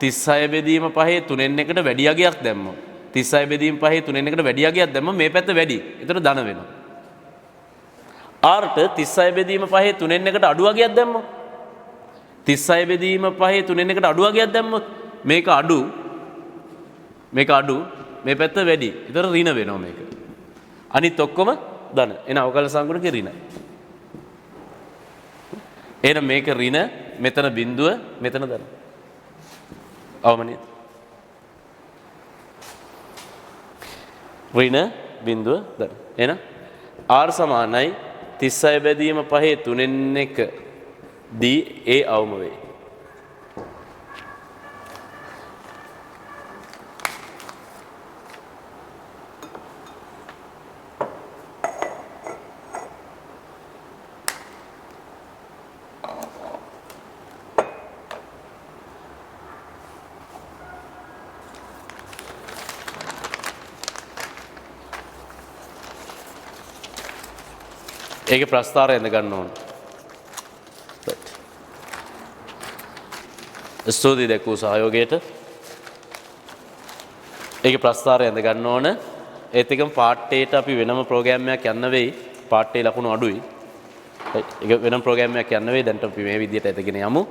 36 බෙදීම 5 3 එකට වැඩි අගයක් දැම්මොත් 36 බෙදීම 5 3 එකට වැඩි අගයක් දැම්මොත් මේ පැත්ත වැඩි. ඒතර ධන වෙනවා. R ට 36 බෙදීම 5 3 එකට අඩු අගයක් දැම්මොත් 36 බෙදීම 5 3 එකට අඩු අගයක් දැම්මොත් මේක අඩු මේ පැත්ත වැඩි. ඒතර ඍණ වෙනවා මේක. අනිත් ඔක්කොම ධන. එන අවකල සංගුණක ඍණ. එහෙනම් මේක ඍණ මෙතන බිඳුව මෙතන ධන. අවමනේ. ඍණ බිඳුව ධන. එහෙනම් R සමානයි 36 බෙදීම 5 3 1 දී A අවම වේ. ඒක ප්‍රස්ථාරය ඇඳ ගන්න ඕන. ස්තුතියි දැක්වූ සහයෝගයට. ඒක ප්‍රස්ථාරය ඇඳ ගන්න ඕන. ඒත් එකම පාර්ට් A ට අපි වෙනම ප්‍රෝග්‍රෑම් එකක් යන්න වෙයි. පාර්ට් A ලකුණු අඩුයි. ඒක වෙනම ප්‍රෝග්‍රෑම් එකක් යන්න වෙයි. දැන් අපි මේ විදිහට ඇදගෙන යමු.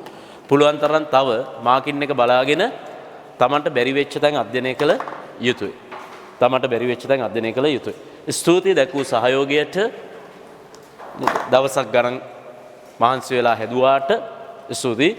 පුළුවන් තරම් තව මාකින් එක බලාගෙන තමන්ට බැරි වෙච්ච තැන් අධ්‍යයනය කළ යුතුයි. තමන්ට බැරි වෙච්ච තැන් අධ්‍යයනය කළ යුතුයි. ස්තුතියි දැක්වූ සහයෝගයට. දවසක් ගණන් මහන්සි වෙලා හැදුවාට ස්තුතියි.